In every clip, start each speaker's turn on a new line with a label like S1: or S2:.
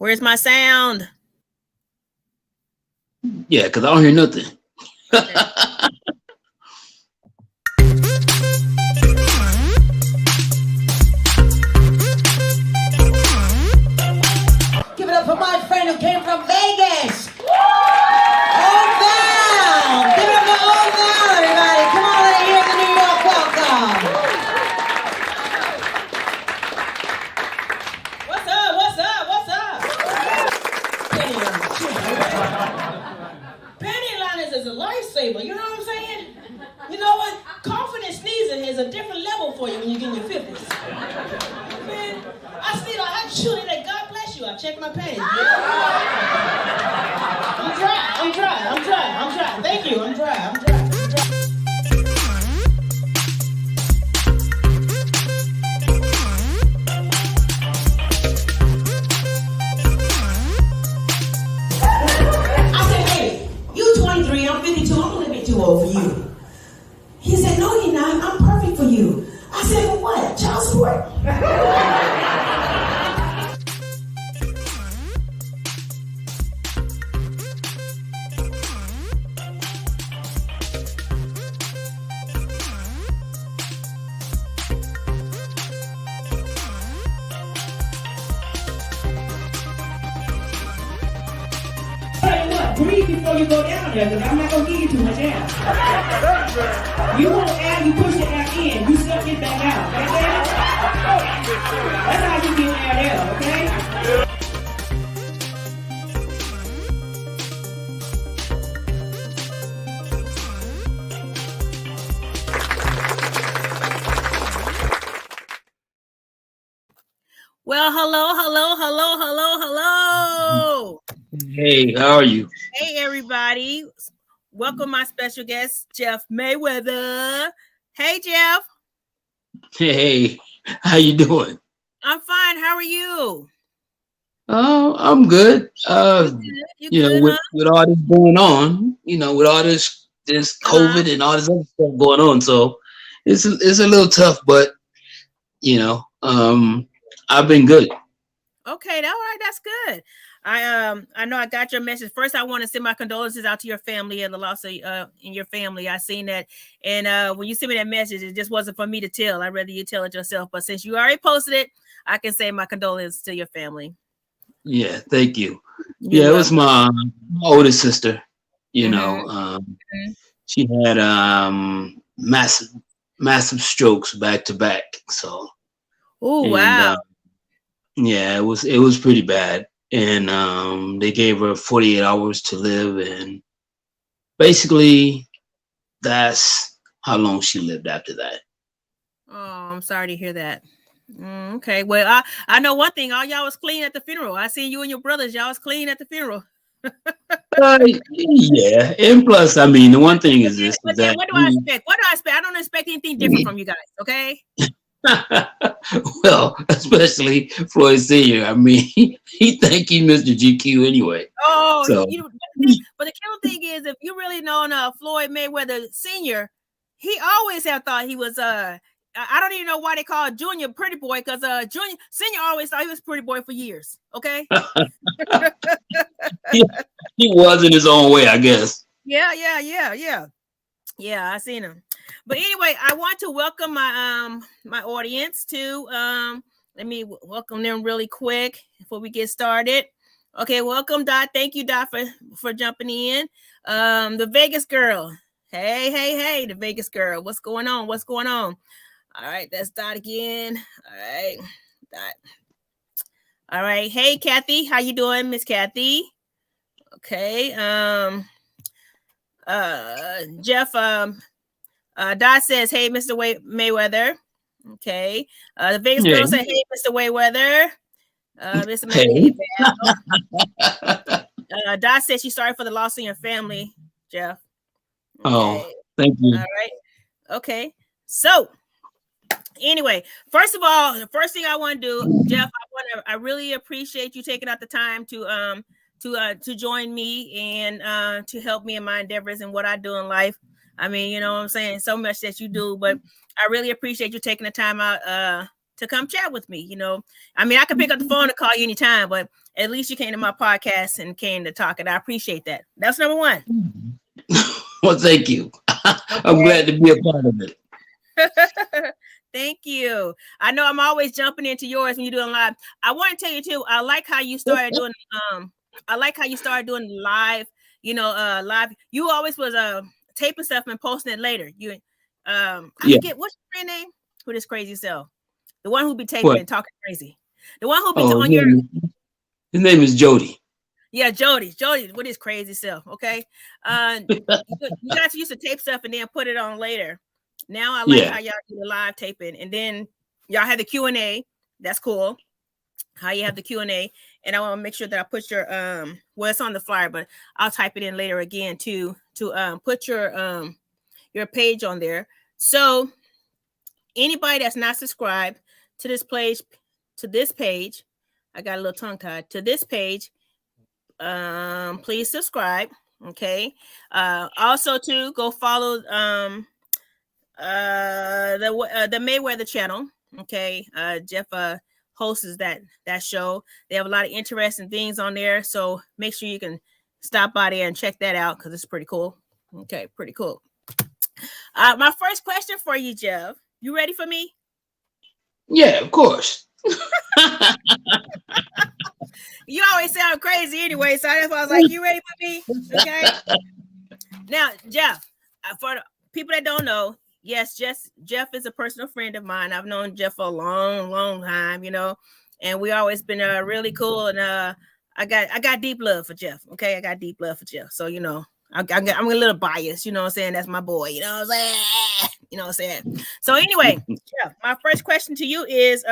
S1: Where's my sound?
S2: Yeah, because I don't hear nothing.
S1: Okay.
S3: Give it up for my friend who came from Vegas. Homebound. Give it up for Homebound, everybody. Come on, let me hear the New York welcome. What's up? What's up? What's up? Panty liners is a lifesaver. You know what I'm saying? You know what? Coughing and sneezing is a different level for you when you get in your 50s. Man, I sneeze, I chewing that. God bless you. I check my panties. I'm dry. Thank you. I'm dry. I said, hey, you 23, I'm 52, I'm a little bit too old for you. He said, no, you're not. I'm perfect for you. I said, for what? Child support? Breathe before you go down there, because I'm not going to give you too much air. You want air, you push the air in, you suck it back out, okay? That's how you get air there, okay?
S1: Well, hello.
S2: Hey, how are you?
S1: Hey, everybody. Welcome my special guest, Jeff Mayweather. Hey, Jeff.
S2: Hey, how you doing?
S1: I'm fine. How are you?
S2: Oh, I'm good.
S1: You good,
S2: with all this going on, with all this COVID and all this other stuff going on, so it's a little tough, but I've been good.
S1: Okay, all right, that's good. I know I got your message. First, I want to send my condolences out to your family and the loss of in your family. I seen that, and when you sent me that message, it just wasn't for me to tell. I'd rather you tell it yourself. But since you already posted it, I can say my condolences to your family.
S2: Yeah, thank you. It was my oldest sister. She had massive strokes back to back. So,
S1: oh wow,
S2: yeah, it was pretty bad. And they gave her 48 hours to live, and basically that's how long she lived after that.
S1: Oh, I'm sorry to hear that. Okay, well, I know one thing. All y'all was clean at the funeral. I seen you and your brothers. Y'all was clean at the funeral.
S2: Yeah, and plus, I mean, the one thing is this:
S1: but
S2: is that
S1: what do I expect? What do I expect? I don't expect anything different from you guys. Okay.
S2: Well, especially Floyd Senior. I mean, he think he Mr. GQ anyway.
S1: Oh,
S2: so.
S1: But the killer thing is, if you really know Floyd Mayweather Senior, he always have thought he was I don't even know why they call Junior pretty boy, because Junior Senior always thought he was pretty boy for years. Okay.
S2: he was in his own way, I guess.
S1: Yeah. I seen him. But anyway, I want to welcome my my audience to let me welcome them really quick before we get started. Okay, welcome Dot. Thank you, Dot, for jumping in. The Vegas girl. Hey, the Vegas girl. What's going on? All right, that's Dot again. All right, Dot. All right. Hey, Kathy, how you doing, Miss Kathy? Okay. Jeff, Dot says, hey, Mr. Mayweather. Okay. The Vegas girl said, hey, Mr. Mayweather. Mr. Mayweather. Dot said she's sorry for the loss in your family, Jeff.
S2: Okay. Oh, thank you.
S1: All right. Okay. So anyway, first of all, the first thing I want to do, Jeff, I really appreciate you taking out the time to join me and to help me in my endeavors and what I do in life. I mean, you know what I'm saying? So much that you do, but I really appreciate you taking the time out to come chat with me. You know, I mean, I can pick up the phone and call you anytime, but at least you came to my podcast and came to talk, and I appreciate that. That's number one.
S2: Well, thank you. I'm glad to be a part of it.
S1: Thank you. I know I'm always jumping into yours when you're doing live. I want to tell you too, I like how you started doing live, you know, live. You always was taping stuff and posting it later. You I forget what's your friend name? Who this crazy self? The one who be taping and talking crazy. The one who be on your
S2: his name is Jody.
S1: Yeah, Jody with his crazy self. Okay. You guys used to tape stuff and then put it on later. Now I like how y'all do the live taping, and then y'all have the Q&A. That's cool. How you have the Q&A, and I want to make sure that I put your well, it's on the flyer, but I'll type it in later again to put your page on there. So anybody that's not subscribed to this page, I got a little tongue tied to this page. Please subscribe. Okay. Also to go follow the Mayweather channel. Okay. Jeff hosts that show. They have a lot of interesting things on there, so make sure you can stop by there and check that out because it's pretty cool. Okay, pretty cool. My first question for you, Jeff. You ready for me?
S2: Yeah, of course.
S1: You always sound crazy anyway, so that's why I was like, you ready for me? Okay. Now, Jeff, for the people that don't know, yes, Jeff is a personal friend of mine. I've known Jeff for a long, long time, you know, and we always been really cool. And I got deep love for Jeff. Okay, I got deep love for Jeff. So you know, I'm a little biased. You know what I'm saying? That's my boy. You know what I'm saying? You know what I'm saying? So anyway, Jeff, my first question to you is,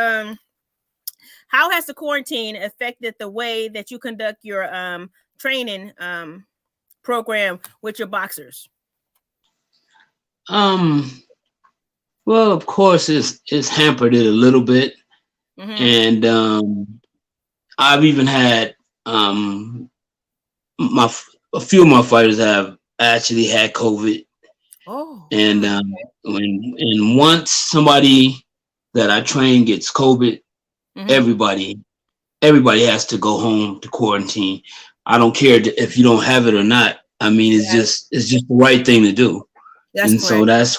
S1: how has the quarantine affected the way that you conduct your training program with your boxers?
S2: Well, of course, it's hampered it a little bit, and I've even had a few of my fighters have actually had COVID.
S1: Oh,
S2: and and once somebody that I train gets COVID, everybody has to go home to quarantine. I don't care if you don't have it or not. I mean, it's just the right thing to do. So that's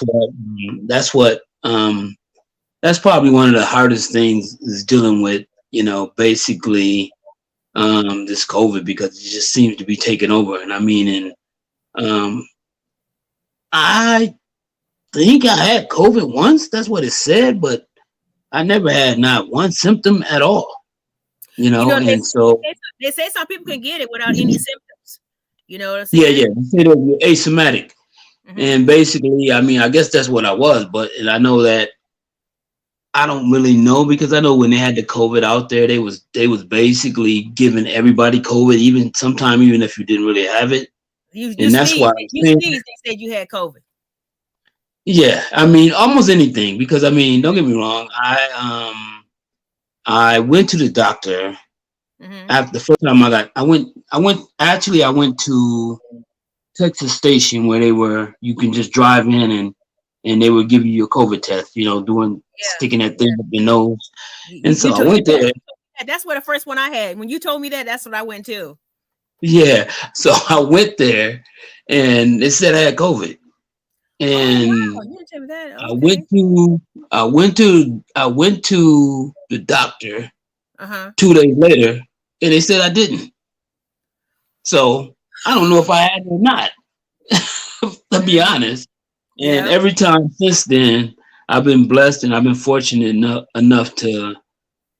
S2: probably one of the hardest things is dealing with, you know, basically this COVID, because it just seems to be taking over. And I mean, I think I had COVID once. That's what it said, but I never had not one symptom at all. You know, and so
S1: they say some people can get it without any symptoms. You know what I'm saying?
S2: Yeah. They say they're asymptomatic. And basically, I mean, I guess that's what I was, and I know that I don't really know, because I know when they had the COVID out there, they was basically giving everybody COVID, even if you didn't really have it. That's why
S1: they said you had COVID.
S2: Yeah, I mean, almost anything, because I mean, don't get me wrong, I went to the doctor after the first time I went to Texas Station, where you can just drive in and they would give you your COVID test, you know, sticking that thing up your nose. And so I went there.
S1: That's what the first one I had. When you told me that, that's what I went to.
S2: Yeah. So I went there and they said I had COVID. And
S1: you didn't tell me that. Okay.
S2: I went to the doctor 2 days later, and they said I didn't. So I don't know if I had it or not, to be honest. And every time since then, I've been blessed and I've been fortunate enough to,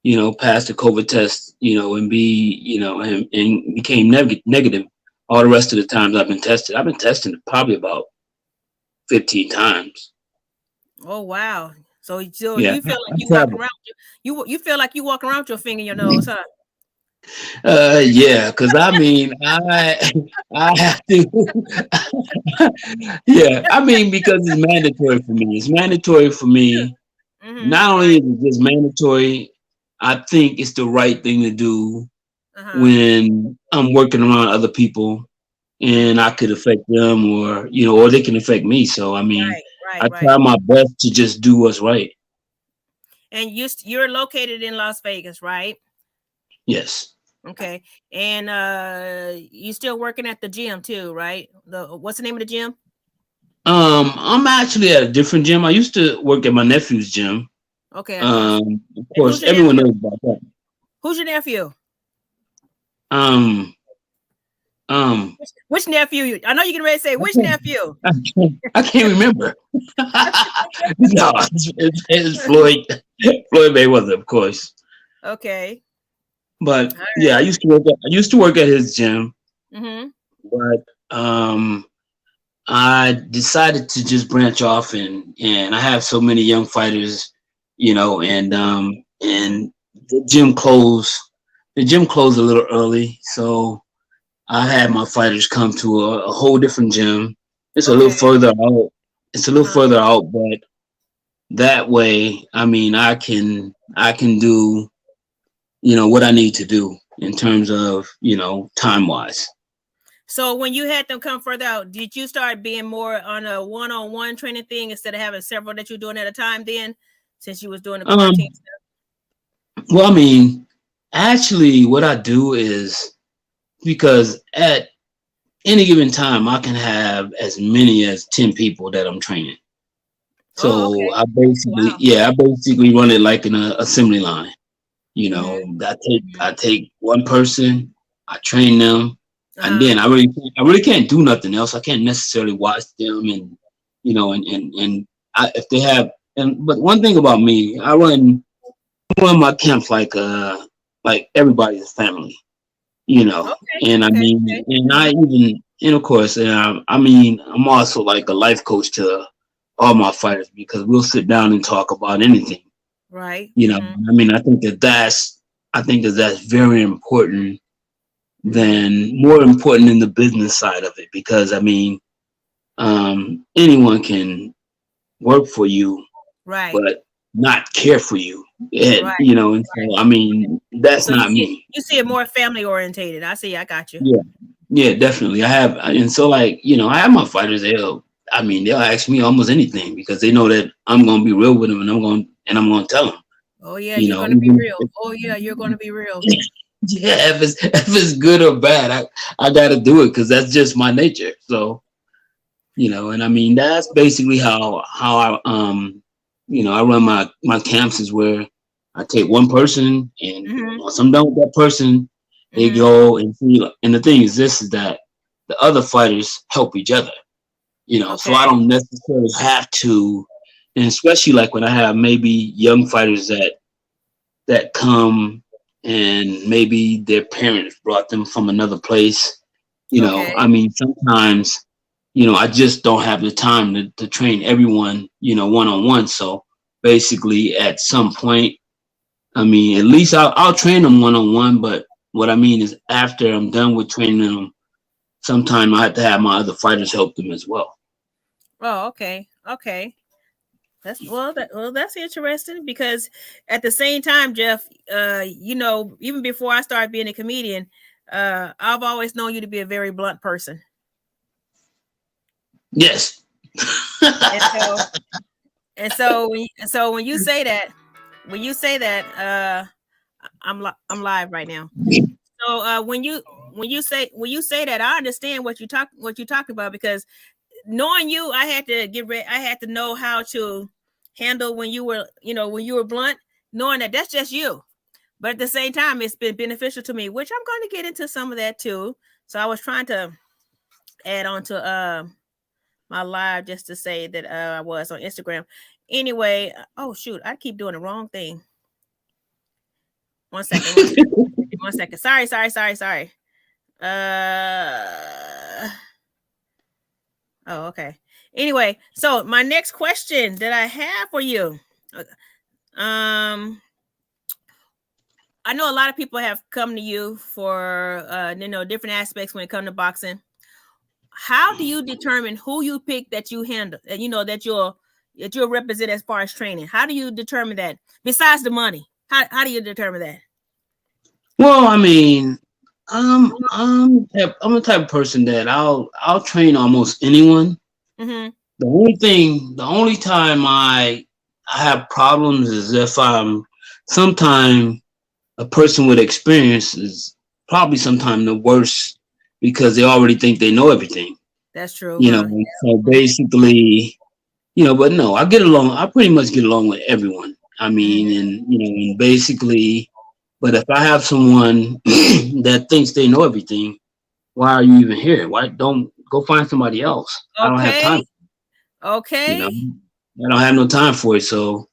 S2: you know, pass the COVID test, you know, and be, you know, and became negative all the rest of the times I've been tested. I've been tested probably about 15 times.
S1: Oh wow! So you feel like you walking around? You feel like you walking around with your finger in your nose, huh?
S2: Yeah, because I mean, I have to. Yeah, I mean, because it's mandatory for me. It's mandatory for me. Not only is it just mandatory, I think it's the right thing to do when I'm working around other people, and I could affect them, or you know, or they can affect me. So I mean, I try my best to just do what's right.
S1: And you're located in Las Vegas, right?
S2: Yes.
S1: Okay. And you still working at the gym too, right? What's the name of the gym?
S2: I'm actually at a different gym. I used to work at my nephew's gym.
S1: Okay.
S2: Of
S1: And
S2: course, everyone knows about that.
S1: Who's your nephew?
S2: Um,
S1: Which nephew? I know you can ready to say which nephew.
S2: I can't remember. No, it's Floyd Mayweather, of course.
S1: Okay.
S2: But
S1: Right.
S2: yeah, I used to work at his gym.
S1: Mm-hmm.
S2: But I decided to just branch off, and I have so many young fighters, and the gym closed. The gym closed a little early, so I had my fighters come to a whole different gym. It's a little further out. It's a little further out, but that way, I mean, I can do, what I need to do in terms of, time wise.
S1: So when you had them come further out, did you start being more on a one-on-one training thing instead of having several that you're doing at a time then, since you was doing the quarantine stuff?
S2: Well, I mean, actually what I do is, because at any given time I can have as many as 10 people that I'm training. So I basically run it like an assembly line. I take one person, I train them, and then I really can't do nothing else. I can't necessarily watch them, and if they have, but one thing about me, I run my camps like everybody's family, and I mean, and I even, and of course, and I mean, I'm also like a life coach to all my fighters, because we'll sit down and talk about anything.
S1: Right.
S2: I mean, I think that's very important, more important than the business side of it, because I mean, anyone can work for you,
S1: right,
S2: but not care for you. And, and so, I mean, that's not me.
S1: You see it more family orientated. I see. I got you.
S2: Yeah, definitely. I have, and so I have my fighters. They'll ask me almost anything, because they know that I'm gonna be real with them, and I'm gonna tell them.
S1: Oh yeah, you're gonna be real. Oh yeah, you're gonna be real.
S2: Yeah, if it's good or bad, I gotta do it, because that's just my nature. So, and I mean, that's basically how I I run my camps, is where I take one person, and once I'm done with that person, they go and see. And the thing is, this is that the other fighters help each other. So I don't necessarily have to, and especially like when I have maybe young fighters that come, and maybe their parents brought them from another place. I mean, sometimes, I just don't have the time to train everyone, one-on-one. So basically, at some point, I mean, at least I'll train them one-on-one. But what I mean is, after I'm done with training them, sometime I have to have my other fighters help them as well.
S1: Oh, okay. That's interesting, because at the same time, Jeff, even before I started being a comedian, I've always known you to be a very blunt person.
S2: Yes.
S1: and so when you say that, I'm live right now. So when you say that, I understand what you talk about, because knowing you, I had to know how to handle when you were blunt, knowing that that's just you. But at the same time, it's been beneficial to me, which I'm going to get into some of that too. So I was trying to add on to my live, just to say that I was on Instagram. Anyway, oh shoot, I keep doing the wrong thing. One second. One second. Sorry. Oh, okay. Anyway, so my next question that I have for you, I know a lot of people have come to you for different aspects when it comes to boxing. How do you determine who you pick that you handle, that you'll represent as far as training? How do you determine that? Besides the money, how do you determine that?
S2: Well, I mean, I'm the type of person that I'll train almost anyone.
S1: Mm-hmm.
S2: The only time I I have problems is if I'm sometime a person with experience is probably sometimes the worst because they already think they know everything.
S1: That's true,
S2: You know,
S1: huh?
S2: so
S1: Yeah.
S2: basically, but no, I get along. I pretty much get along with everyone. I mean,
S1: Mm-hmm.
S2: and basically, but if I have someone that thinks they know everything, why are you even here? Why don't go find somebody else? I don't have time.
S1: Okay.
S2: You know,
S1: Okay.
S2: I don't have no time for it. So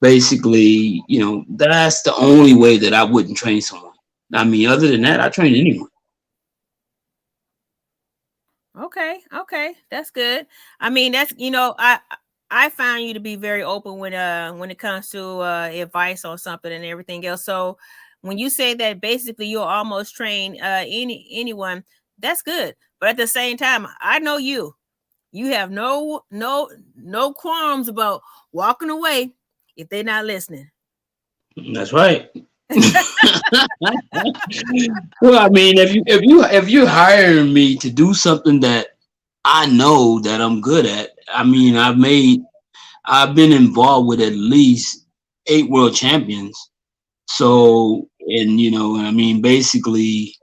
S2: basically, that's the only way that I wouldn't train someone. I mean, other than that, I train anyone.
S1: Okay, okay, that's good. I mean, that's I found you to be very open when it comes to advice on something and everything else. So when you say that basically you'll almost train anyone, that's good. But at the same time, I know you. You have no qualms about walking away if they're not listening.
S2: That's right. Well, I mean, if you hiring me to do something that I know that I'm good at, I mean, I've been involved with at least 8 world champions. So, and I mean, basically,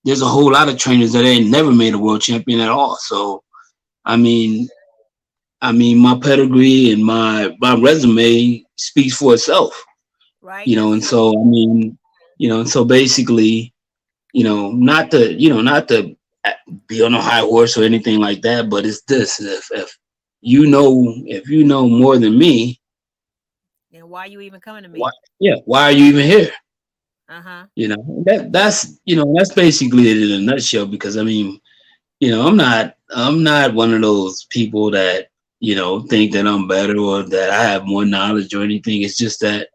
S2: there's a whole lot of trainers that ain't never made a world champion at all. So, I mean, my pedigree and my resume speaks for itself.
S1: Right, that's
S2: And
S1: true.
S2: so I mean, and so basically, not to be on a high horse or anything like that, but it's this: if you know more than me,
S1: And why you even coming to
S2: why,
S1: me?
S2: yeah, why are you even here?
S1: Uh-huh.
S2: That's basically it in a nutshell. Because I mean, I'm not one of those people that think that I'm better or that I have more knowledge or anything. It's just that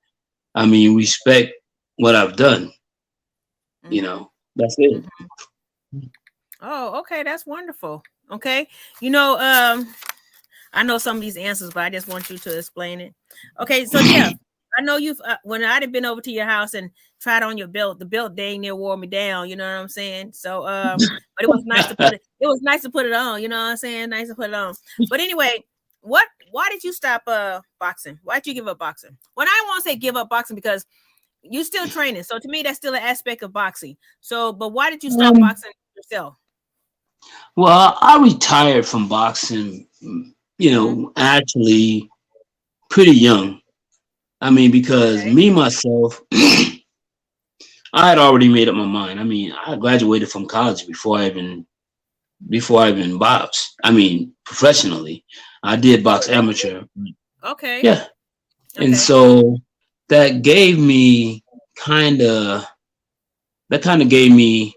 S2: I mean, respect what I've done.
S1: Mm-hmm.
S2: That's it.
S1: Mm-hmm. Oh, okay, that's wonderful. Okay. I know some of these answers, but I just want you to explain it. Okay, so Jeff, I know you've when I'd have been over to your house and tried on your belt, the belt dang near wore me down. You know what I'm saying? So, but it was nice to put it. It was nice to put it on. You know what I'm saying? Nice to put it on. But anyway, Why did you stop boxing? Why did you give up boxing? When I won't say give up boxing because you still training. So to me, that's still an aspect of boxing. So, but why did you stop
S2: Um,
S1: boxing yourself?
S2: well, I retired from boxing,
S1: Mm-hmm.
S2: actually pretty young. I mean, because
S1: Okay.
S2: me myself, I had already made up my mind. I mean, I graduated from college before I even boxed. I mean, professionally, I did
S1: Oh,
S2: box amateur.
S1: okay.
S2: Yeah, and
S1: Okay.
S2: so that gave me kind of that kind of gave me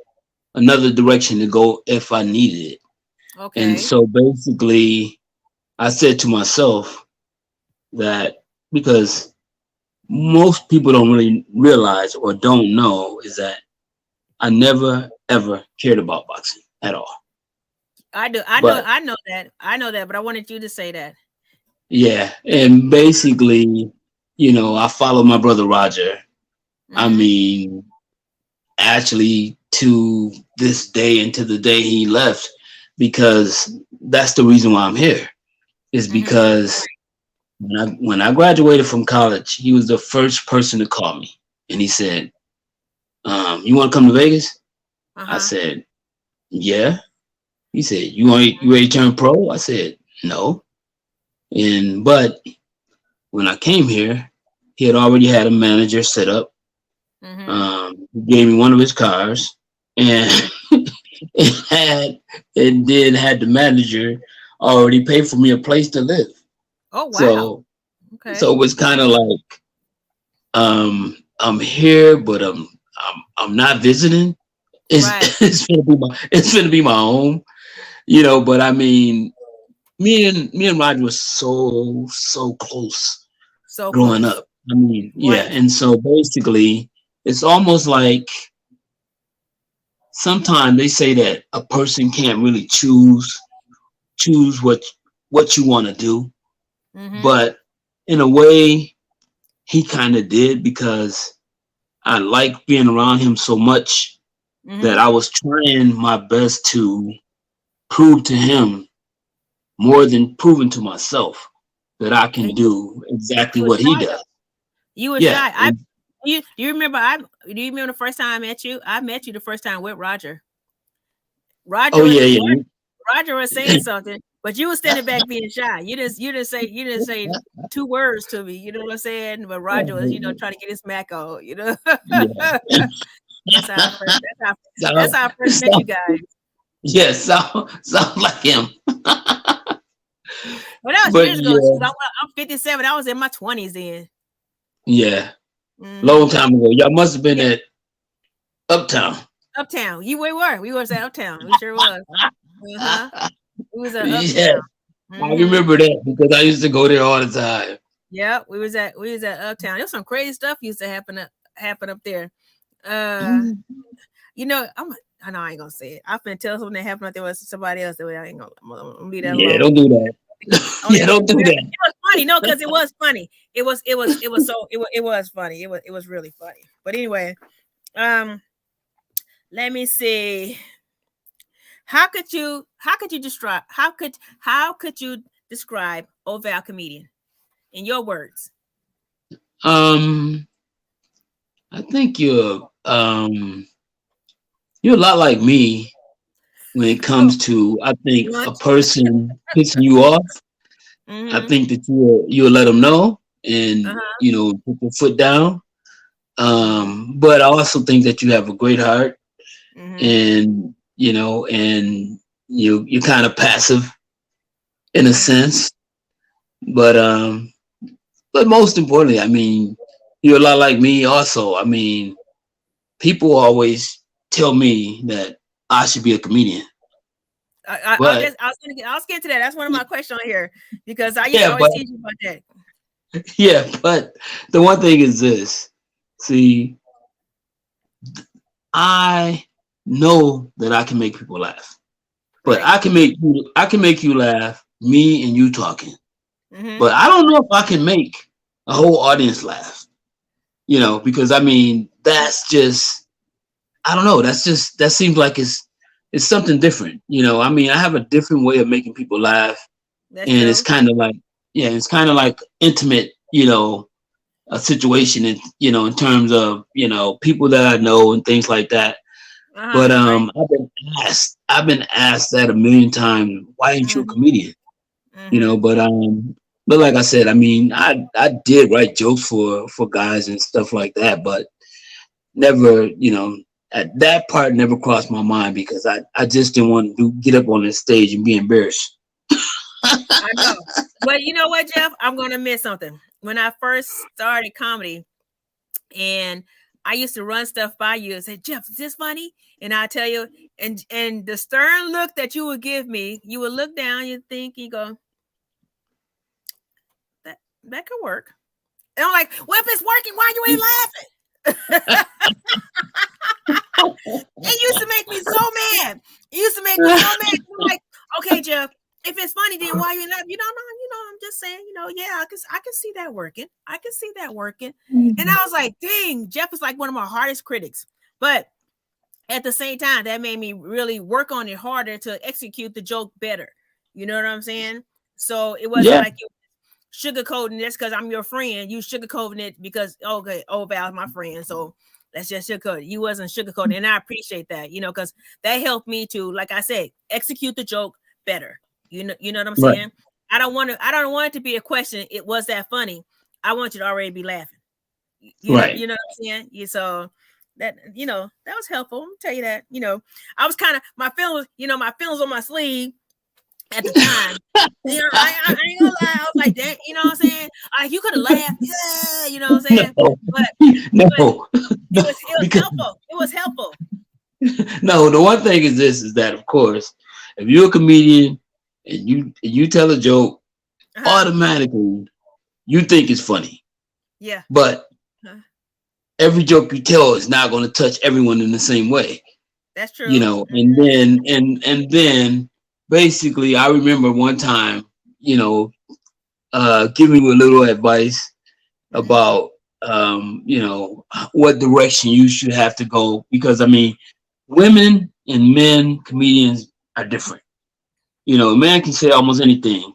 S2: another direction to go if I needed it. And
S1: Okay.
S2: so basically, I said to myself that because most people don't really realize or don't know is that I never ever cared about boxing at all.
S1: I do. I know.
S2: But
S1: I know that. I know that. But I wanted you to say that.
S2: yeah, and basically, I follow my brother Roger. I
S1: Mm-hmm.
S2: mean, actually, to this day and to the day he left, because that's the reason why I'm here. Is
S1: Mm-hmm.
S2: because when I graduated from college, he was the first person to call me, and he said, "You want to come to Vegas?"
S1: Uh
S2: I
S1: huh.
S2: said, "Yeah." He said, "You ready to turn pro?" I said, "No." But when I came here, he had already had a manager set up.
S1: Mm-hmm.
S2: He gave me one of his cars, and it had and then had the manager already pay for me a place to live.
S1: Oh wow.
S2: So
S1: Okay.
S2: so it was kind of like I'm here, but I'm not visiting. It's
S1: Right.
S2: it's gonna be my home, But I mean, me and Roger was so close
S1: So
S2: growing
S1: close.
S2: up. I mean, yeah,
S1: Right.
S2: and so basically, it's almost like sometimes they say that a person can't really choose what you want to do,
S1: Mm-hmm.
S2: but in a way, he kind of did because I like being around him so much that
S1: Mm-hmm.
S2: I was trying my best to prove to him more than proving to myself. that I can
S1: And
S2: do exactly
S1: you were
S2: what he
S1: shy though.
S2: does.
S1: You were
S2: Yeah.
S1: shy. You remember do you remember the first time I met you? I met you the first time with Roger.
S2: Oh
S1: Roger was
S2: yeah,
S1: Roger was saying something, but you were standing back being shy. You didn't say two words to me. You know what I'm saying? But Roger was, trying to get his Mac on.
S2: yeah.
S1: That's how I first. That's
S2: So,
S1: how I first met you guys.
S2: yeah, sound like him.
S1: Well, that was
S2: But
S1: years ago.
S2: yeah,
S1: I'm 57. I was in my 20s then.
S2: yeah,
S1: Hmm.
S2: long time ago. Y'all must have been
S1: Yeah,
S2: at Uptown.
S1: Uptown. We were. We was at Uptown. We sure was. Uh-huh. We was at
S2: Yeah,
S1: Uptown.
S2: I
S1: Hmm.
S2: remember that because I used to go there all the time.
S1: Yeah, we was at Uptown. There's some crazy stuff used to happen up there. Uh, I know I ain't gonna say it. I've been telling something that happened up there with somebody else. That I ain't gonna, I'm gonna leave that
S2: Yeah,
S1: alone.
S2: don't do that. Yeah, don't do
S1: It
S2: that.
S1: was funny, no, because it was funny. It was funny. It was really funny. But anyway, um, let me see. How could you describe Oval comedian in your words?
S2: Um, I think you're a lot like me when it
S1: Oh,
S2: comes to I think a
S1: lunch.
S2: person pissing you off. I
S1: Mm-hmm.
S2: think that you'll let them know and
S1: Uh-huh.
S2: put your foot down.
S1: Mm-hmm.
S2: But I also think that you have a great heart
S1: Mm-hmm.
S2: and and you're kind of passive in a
S1: Mm-hmm.
S2: sense. But most importantly, I mean, you're a lot like me also. I mean, people always tell me that I should be a comedian. But
S1: I was getting to that. That's one of my questions on here because I used to
S2: yeah,
S1: always
S2: but
S1: tease you about that.
S2: yeah, but the one thing is this. See, I know that I can make people laugh. But
S1: Right.
S2: I can make you laugh, me and you talking.
S1: Mm-hmm.
S2: But I don't know if I can make a whole audience laugh. Because I mean that's just I don't know. That seems like it's something different. I mean I have a different way of making people laugh,
S1: That's
S2: and it's
S1: true.
S2: kind of like it's kind of like intimate. A situation in terms of people that I know and things like that.
S1: Uh-huh.
S2: But
S1: Right.
S2: I've been asked that a million times. Why ain't you a
S1: Mm-hmm.
S2: comedian?
S1: Mm-hmm.
S2: But like I said, I mean, I did write jokes for guys and stuff like that, but never, at that part never crossed my mind because I just didn't want to get up on the stage and be embarrassed.
S1: I know. Well, you know what, Jeff? I'm gonna miss something. When I first started comedy, and I used to run stuff by you and say, Jeff, is this funny? And I tell you, and the stern look that you would give me, you would look down, you think, you go, that could work. And I'm like, well, if it's working, why you ain't laughing? It used to make me so mad. It used to make me so mad. I'm like, okay, Jeff, if it's funny, then why you ain't laughing? No, I'm just saying, yeah, I can see that working. I can see that working. And I was like, dang, Jeff is like one of my hardest critics. But at the same time, that made me really work on it harder to execute the joke better. You know what I'm saying? So it wasn't
S2: Yeah,
S1: like you sugarcoating this because I'm your friend. You sugarcoating it because okay, Val's my friend. So that's just sugarcoat. You wasn't sugarcoating, and I appreciate that, because that helped me to, like I said, execute the joke better. You know what I'm
S2: right,
S1: saying? I don't want it to be a question. It was that funny. I want you to already be laughing. You know,
S2: right.
S1: you know what I'm saying? So that was helpful. I'll tell you that. I was kind of my feelings on my sleeve at the time. I ain't gonna lie. I was like, that, you know what I'm saying? You could have laughed, yeah, you know what I'm saying?
S2: No,
S1: But but
S2: no,
S1: it
S2: no,
S1: was
S2: because
S1: helpful. It was helpful.
S2: no. The one thing is this: is that of course, if you're a comedian and you tell a joke,
S1: Uh-huh.
S2: automatically you think it's funny,
S1: Yeah.
S2: but
S1: Uh-huh.
S2: every joke you tell is not going to touch everyone in the same way.
S1: That's true.
S2: And then basically I remember one time, giving you a little advice
S1: Mm-hmm.
S2: about what direction you should have to go because I mean women and men comedians are different. A man can say almost anything,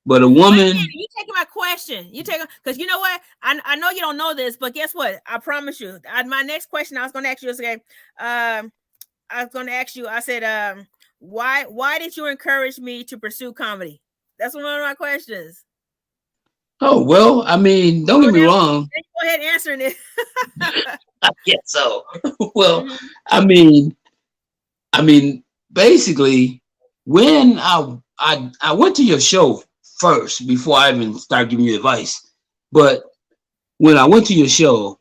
S2: but a
S1: Wait a minute,
S2: woman
S1: you taking question. You take because you know what? I know you don't know this, but guess what? I promise you. My next question I was going to ask you is, okay, I was going to ask you. I said, why did you encourage me to pursue comedy? That's one of my questions.
S2: Oh well, I mean, don't get me wrong.
S1: Go ahead answering it.
S2: I guess so. Well,
S1: Mhm.
S2: I mean, basically, when I went to your show first before I even started giving you advice, but when I went to your show,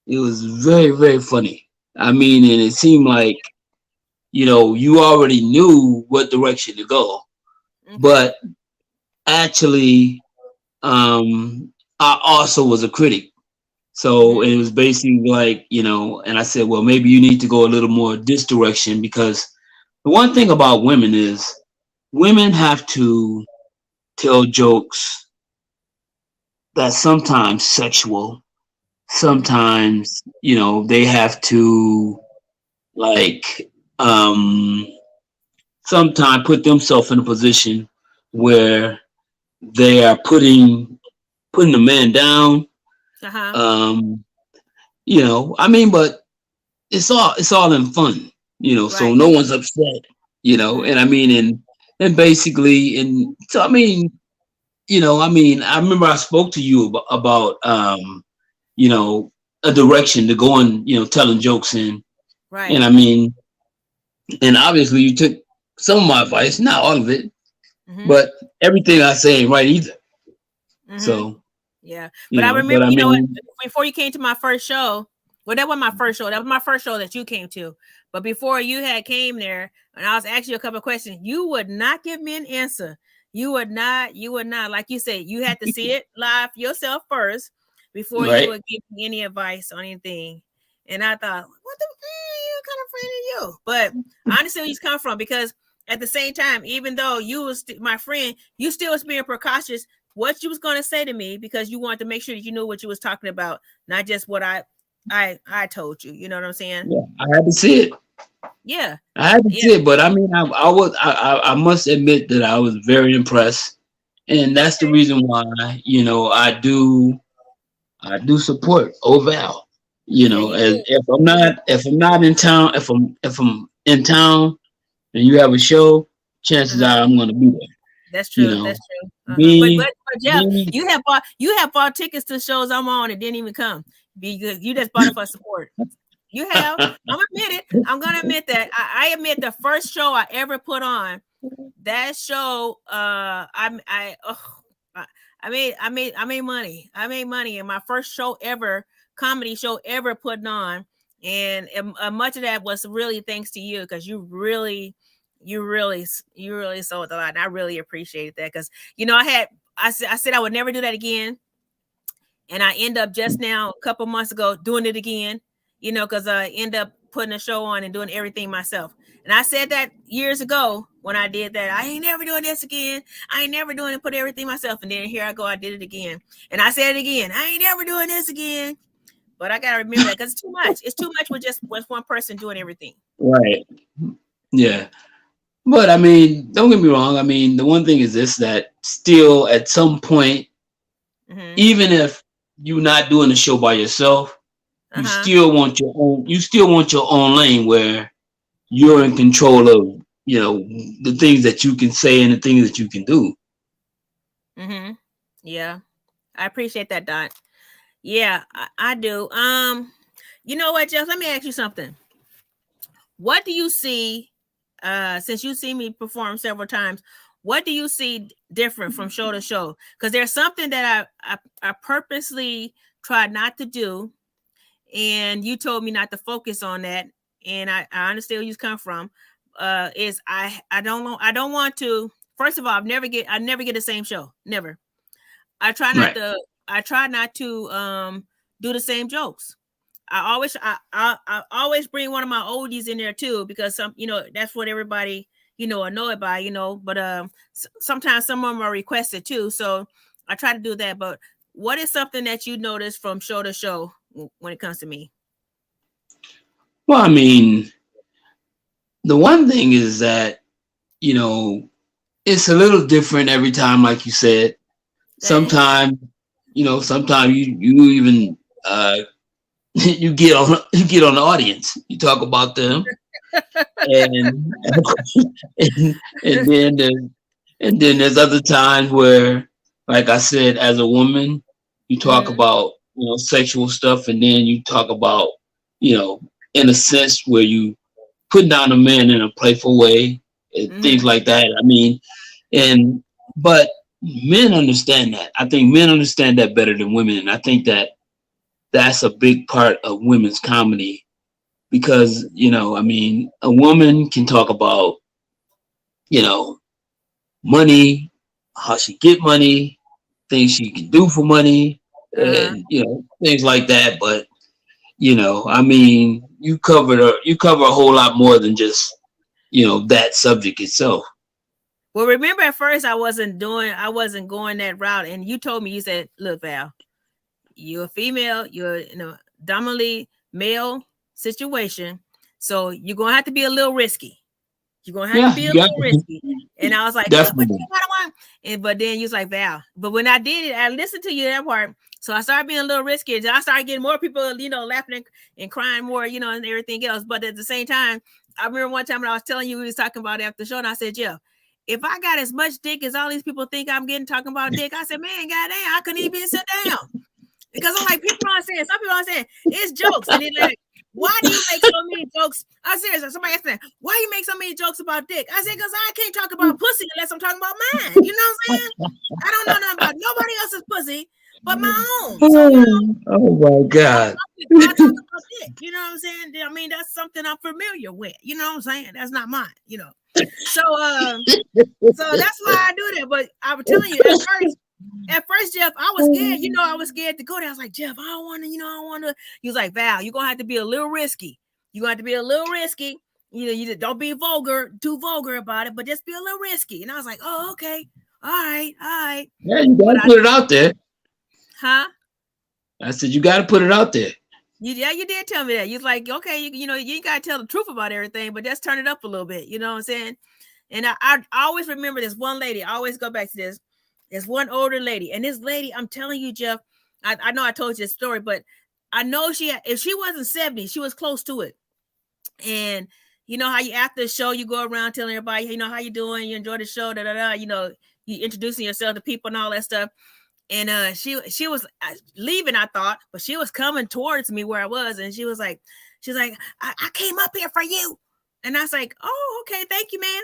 S2: it was very, very funny. I mean, and it seemed like you already knew what direction to go,
S1: Okay.
S2: but actually, I also was a critic. So it was basically like, and I said, well, maybe you need to go a little more this direction because the one thing about women is women have to tell jokes that sometimes sexual, sometimes, they have to like sometimes put themselves in a position where they are putting the man down.
S1: Uh-huh.
S2: I mean, but it's all in fun, so
S1: Right.
S2: no one's upset, and I mean, and basically, and so I mean, I remember I spoke to you about you know, a direction to go in, telling jokes in,
S1: Right.
S2: and I mean, and obviously you took some of my advice, not all of it,
S1: Mm-hmm.
S2: but everything I say ain't right either.
S1: Mm-hmm.
S2: So,
S1: yeah, but I remember,
S2: but I mean,
S1: before you came to my first show, well, that wasn't my first show. That was my first show that you came to. But before you had came there, and I was asking you a couple of questions, you would not give me an answer. You would not. Like you said, you had to see it live yourself first before you
S2: right?
S1: would give me any advice on anything. And I thought, what the you kind of friend of you? But I understand where you come from because at the same time, even though you was my friend, you still was being precautious what you was going to say to me because you wanted to make sure that you knew what you was talking about, not just what I told you. You know what I'm saying?
S2: Yeah, I had to see it.
S1: Yeah,
S2: I had to see it, but I mean, I must admit that I was very impressed, and that's the reason why I do support Oval.
S1: you
S2: As
S1: did.
S2: if I'm not in town, if I'm in town and you have a show, chances are I'm going to be there.
S1: That's
S2: You
S1: true.
S2: know,
S1: That's true. But
S2: be
S1: Jeff,
S2: be
S1: you have bought tickets to shows I'm on and didn't even come. Be good. You just bought it for support. You have. I'm admit it. I'm gonna admit that. I admit the first show I ever put on, that show, I made money. I made money in my first show ever, comedy show ever putting on, and much of that was really thanks to you because you really sold a lot. And I really appreciated that because I said I would never do that again, and I end up just now a couple months ago doing it again. Because I end up putting a show on and doing everything myself. And I said that years ago when I did that. I ain't never doing this again. I ain't never doing it, put everything myself. And then here I go, I did it again. And I said it again. I ain't never doing this again. But I gotta remember that because it's too much. It's too much with one person doing everything.
S2: right. Yeah. But I mean, don't get me wrong. I mean, the one thing is this: that still, at some point, even if you're not doing the show by yourself, you still want your own. You still want your own lane where you're in control of, the things that you can say and the things that you can do.
S1: Yeah, I appreciate that, Dot. Yeah, I do. You know what, Jeff? Let me ask you something. What do you see? Since you see me perform several times, what do you see different from show to show? Because there's something that I purposely try not to do, and you told me not to focus on that, and I understand where you come from. Is I don't want to. First of all, I never get the same show. Never. I try not to do the same jokes. I always bring one of my oldies in there too because that's what everybody know it by but sometimes some of them are requested too, so I try to do that. But what is something that you notice from show to show when it comes to me?
S2: Well, I mean, the one thing is that it's a little different every time, like you said. sometimes, sometimes you even you get on the audience. You talk about them, and and then there's other times where, like I said, as a woman, you talk about sexual stuff, and then you talk about in a sense where you put down a man in a playful way and things like that. I mean, but men understand that. I think men understand that better than women, and I think that's a big part of women's comedy because I mean, a woman can talk about money, how she get money, things she can do for money, and things like that. But I mean, you cover a whole lot more than just that subject itself.
S1: Well, remember at first I wasn't going that route, and you told me, you said, "Look, Val, you're a female, you're dominantly male situation, so you're gonna have to be a little risky. You're gonna have to be a little risky." And I was like,
S2: definitely.
S1: But then you was like, Val. But when I did it, I listened to you that part. So I started being a little risky. And I started getting more people, laughing and crying more, and everything else. But at the same time, I remember one time when I was telling you we was talking about it after the show, and I said, yeah, if I got as much dick as all these people think I'm getting talking about dick, I said, man, goddamn, I couldn't even sit down. Because I'm like, some people are saying it's jokes. And they're like, why do you make so many jokes? I'm serious. Somebody asked me, why you make so many jokes about dick? I said, because I can't talk about pussy unless I'm talking about mine. You know what I'm saying? I don't know nothing about nobody else's pussy but my own. So,
S2: oh my God.
S1: I talk about dick. You know what I'm saying? I mean, that's something I'm familiar with. You know what I'm saying? That's not mine, So that's why I do that. But I was telling you, at first, Jeff, I was scared. I was scared to go there. I was like, Jeff, I don't want to. He was like, Val, you're going to have to be a little risky. You're going to have to be a little risky. You just don't be too vulgar about it, but just be a little risky. And I was like, oh, okay. All right.
S2: Yeah, you got to put it out there.
S1: Huh?
S2: I said, you got to put it out there.
S1: You did tell me that. You was like, okay, you ain't got to tell the truth about everything, but just turn it up a little bit. You know what I'm saying? And I always remember this one lady. I always go back to this. There's one older lady, and this lady, I'm telling you, Jeff, I know I told you this story, but I know if she wasn't 70, she was close to it. And you know how you after the show, you go around telling everybody, how you doing? You enjoy the show, you introducing yourself to people and all that stuff. And she was leaving, I thought, but she was coming towards me where I was, and she's like, I came up here for you. And I was like, oh, okay, thank you, ma'am.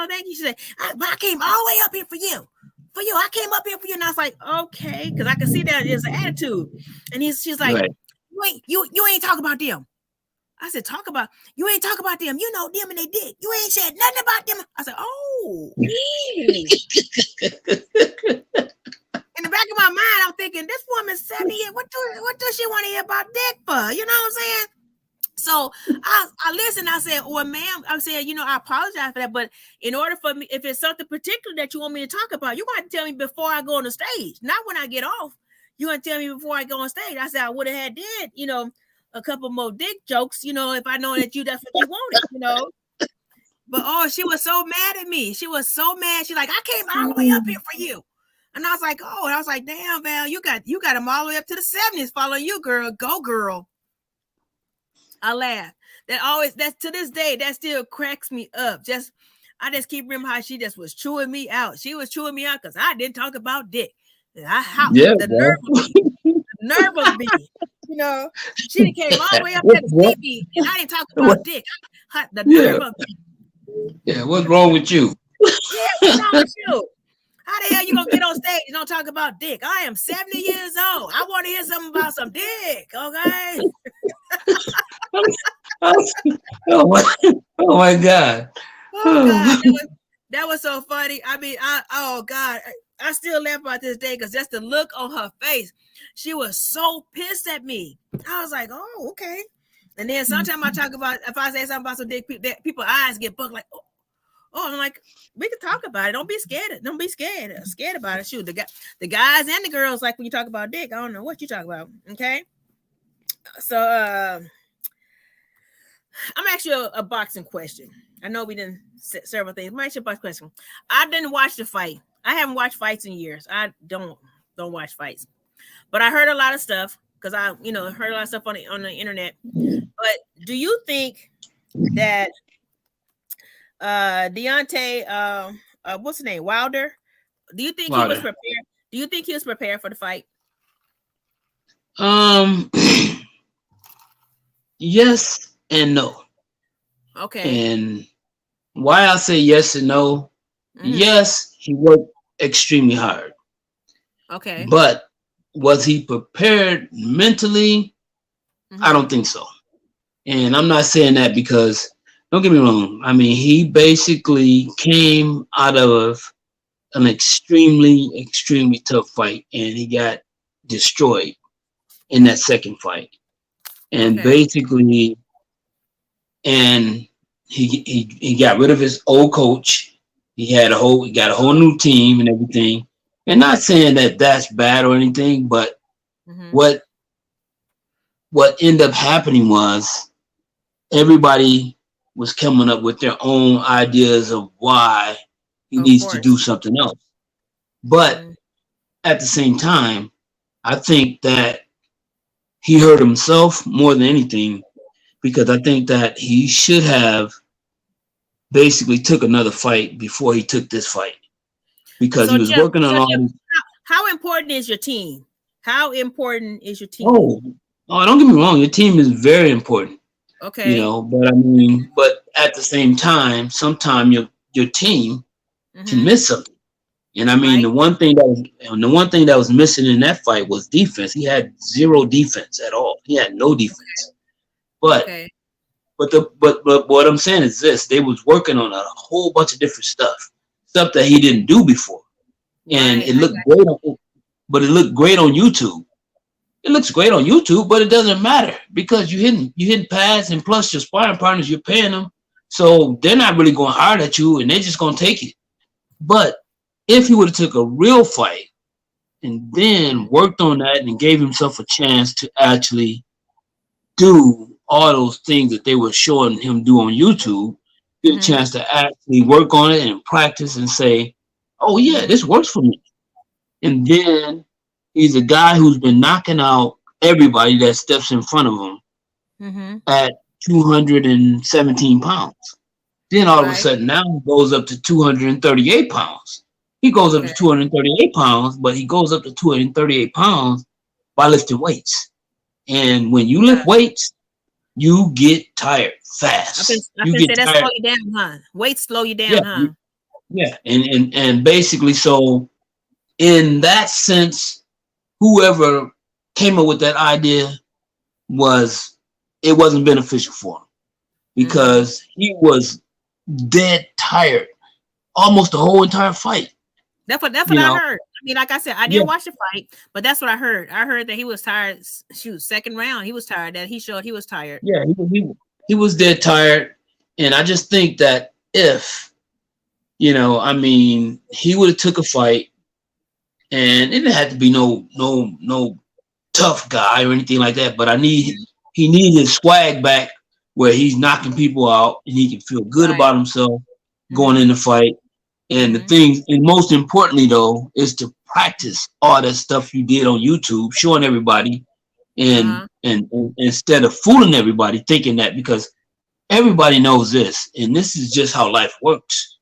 S1: Thank you. She said, I came all the way up here for you. I came up here for you. And I was like, okay, because I can see that there's an attitude. And she's like, right. You ain't talk about them. I said, you ain't talk about them. You know them and they did. You ain't said nothing about them. I said, oh. In the back of my mind, I'm thinking, this woman's 70. What does she want to hear about dick for? You know what I'm saying? So I listened. I said, well, ma'am, I'm saying, I apologize for that. But in order for me, if it's something particular that you want me to talk about, you're going to tell me before I go on the stage, not when I get off. You're going to tell me before I go on stage. I said, I would have had a couple more dick jokes, if I know that that's what you wanted, But, she was so mad at me. She was so mad. She's like, I came all the way up here for you. And I was like, oh, and I was like, damn, Val, you got them all the way up to the 70s following you, girl. Go, girl. I laugh. That's to this day, that still cracks me up. I just keep remembering how she just was chewing me out. She was chewing me out because I didn't talk about dick. The nerve of me. She came all the way up to the TV and I didn't talk about dick. The nerve of me.
S2: Yeah, what's wrong with you?
S1: Yeah, what's wrong with you? How the hell you gonna get on stage and don't talk about dick? I am 70 years old. I want to hear something about some dick, okay?
S2: Oh my God.
S1: Oh God, that was so funny. I mean, I still laugh about this day because just the look on her face. She was so pissed at me. I was like, oh, okay. And then sometimes I talk about, if I say something about some dick, people's eyes get bugged like, oh, I'm like, we can talk about it. Don't be scared. Don't be scared about it. Shoot, the guys and the girls, like when you talk about dick, I don't know what you talk about. Okay. So I'm actually a boxing question. I know we didn't say several things. I'm actually a boxing question. I didn't watch the fight. I haven't watched fights in years. I don't don't watch fights. But I heard a lot of stuff because I, heard a lot of stuff on the internet. But do you think that Deontay, what's his name, Wilder? Do you think he was prepared? Do you think he was prepared for the fight?
S2: Yes and no.
S1: Okay.
S2: And why I say yes and no? Yes, he worked extremely hard.
S1: Okay.
S2: But was he prepared mentally? I don't think so. And I'm not saying that because, don't get me wrong, I mean, he basically came out of an extremely, extremely tough fight, and he got destroyed in that second fight. And basically, and he got rid of his old coach. He got a whole new team and everything. And not saying that that's bad or anything, but what ended up happening was everybody was coming up with their own ideas of why he needs to do something else. But at the same time, I think that he hurt himself more than anything, because I think that he should have basically took another fight before he took this fight, because he was working on all these.
S1: How important is your team? How important is your team?
S2: Oh, don't get me wrong. Your team is very important.
S1: Okay.
S2: But I mean, but at the same time, sometimes your team can miss something. And I mean, the one thing that was missing in that fight was defense. He had zero defense at all. He had no defense. But what I'm saying is this: they was working on a whole bunch of different stuff that he didn't do before, and it looked great. But it looked great on YouTube. It looks great on YouTube, but it doesn't matter because you hitting pads, and plus your sparring partners, you're paying them, so they're not really going hard at you, and they're just going to take it. But if he would have took a real fight and then worked on that and gave himself a chance to actually do all those things that they were showing him do on YouTube, get a chance to actually work on it and practice and say, oh yeah, this works for me. And then he's a guy who's been knocking out everybody that steps in front of him at 217 pounds. Then all of a sudden now he goes up to 238 pounds. He goes up to 238 pounds, but he goes up to 238 pounds by lifting weights. And when you lift weights, you get tired fast.
S1: I can say that slow you down, huh? Weights slow you down, huh?
S2: Yeah. And basically, so in that sense, whoever came up with that idea it wasn't beneficial for him, because he was dead tired almost the whole entire fight.
S1: That's what I heard. I mean, like I said, I didn't watch the fight, but that's what I heard. I heard that he was tired. Shoot, second round, he was tired. That he showed he was tired.
S2: Yeah, he was dead tired. And I just think that if, I mean, he would have took a fight, and it didn't have to be no tough guy or anything like that, but he needed his swag back, where he's knocking people out and he can feel good about himself going in the fight. And the thing, and most importantly though, is to practice all that stuff you did on YouTube, showing everybody, and instead of fooling everybody, thinking that, because everybody knows this, and this is just how life works.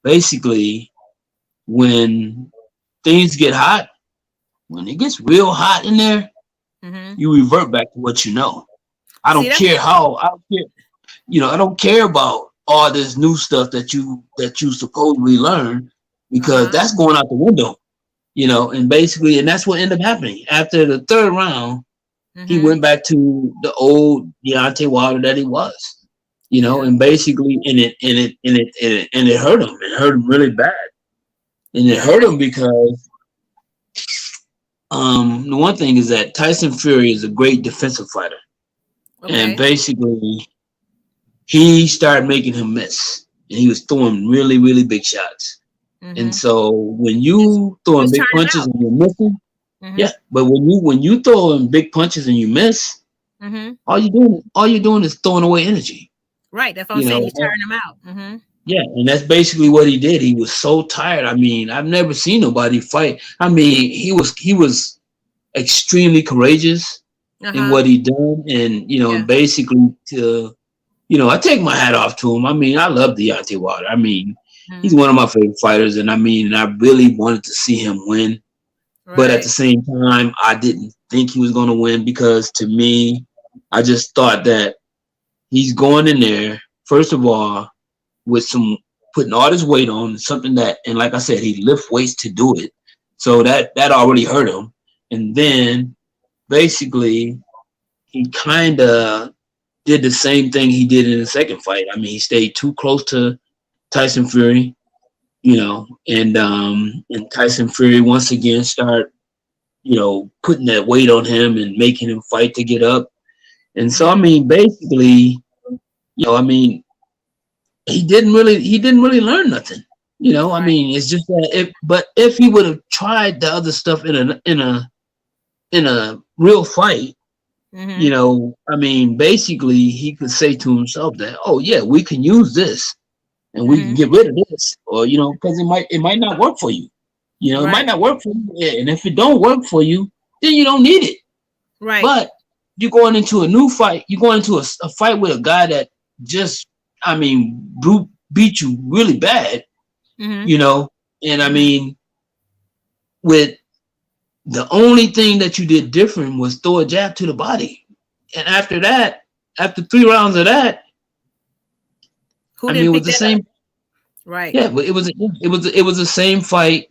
S2: Basically, when things get hot, when it gets real hot in there, you revert back to what you know. I don't care about all this new stuff that you supposedly learn, because that's going out the window, and basically, and that's what ended up happening. After the third round, he went back to the old Deontay Wilder that he was, and basically, and it hurt him. It hurt him really bad. And it hurt him because the one thing is that Tyson Fury is a great defensive fighter. And basically, he started making him miss, and he was throwing really, really big shots. And so when you throwing big punches and you're missing, but when you throwing big punches and you miss, all you're doing is throwing away energy.
S1: Right, that's what I'm saying. You're tiring them out.
S2: Yeah, and that's basically what he did. He was so tired. I mean, I've never seen nobody fight. I mean, he was extremely courageous in
S1: Uh-huh.
S2: what he done, and
S1: Yeah.
S2: basically to I take my hat off to him. I mean, I love Deontay Wilder. I mean, he's
S1: Mhm.
S2: one of my favorite fighters, and I really wanted to see him win. But at the
S1: Right.
S2: same time, I didn't think he was going to win because to me, I just thought that he's going in there first of all with some putting all his weight on something that, and like I said, he lift weights to do it, so that already hurt him. And then basically, he kind of did the same thing he did in the second fight. I mean, he stayed too close to Tyson Fury, and Tyson Fury once again start, putting that weight on him and making him fight to get up. And so I
S1: Mhm.
S2: mean, basically, I mean, he didn't really learn nothing. I
S1: Right.
S2: mean, it's just that if he would have tried the other stuff in a real fight,
S1: Mhm.
S2: I mean, basically he could say to himself that, oh yeah, we can use this and we can
S1: Mhm.
S2: get rid of this, or because it might not work for you. It might
S1: Right.
S2: not work for you, yeah, and if it don't work for you, then you don't need it.
S1: Right.
S2: But you're going into a new fight. You're going into a fight with a guy that just, I mean, beat you really bad,
S1: Mhm.
S2: you know. And I
S1: Mhm.
S2: mean, with the only thing that you did different was throw a jab to the body. And after that, after 3 rounds of that,
S1: Who
S2: I mean,
S1: didn't
S2: it was
S1: pick
S2: the
S1: that up?
S2: same.
S1: Right.
S2: Yeah, but it was the same fight.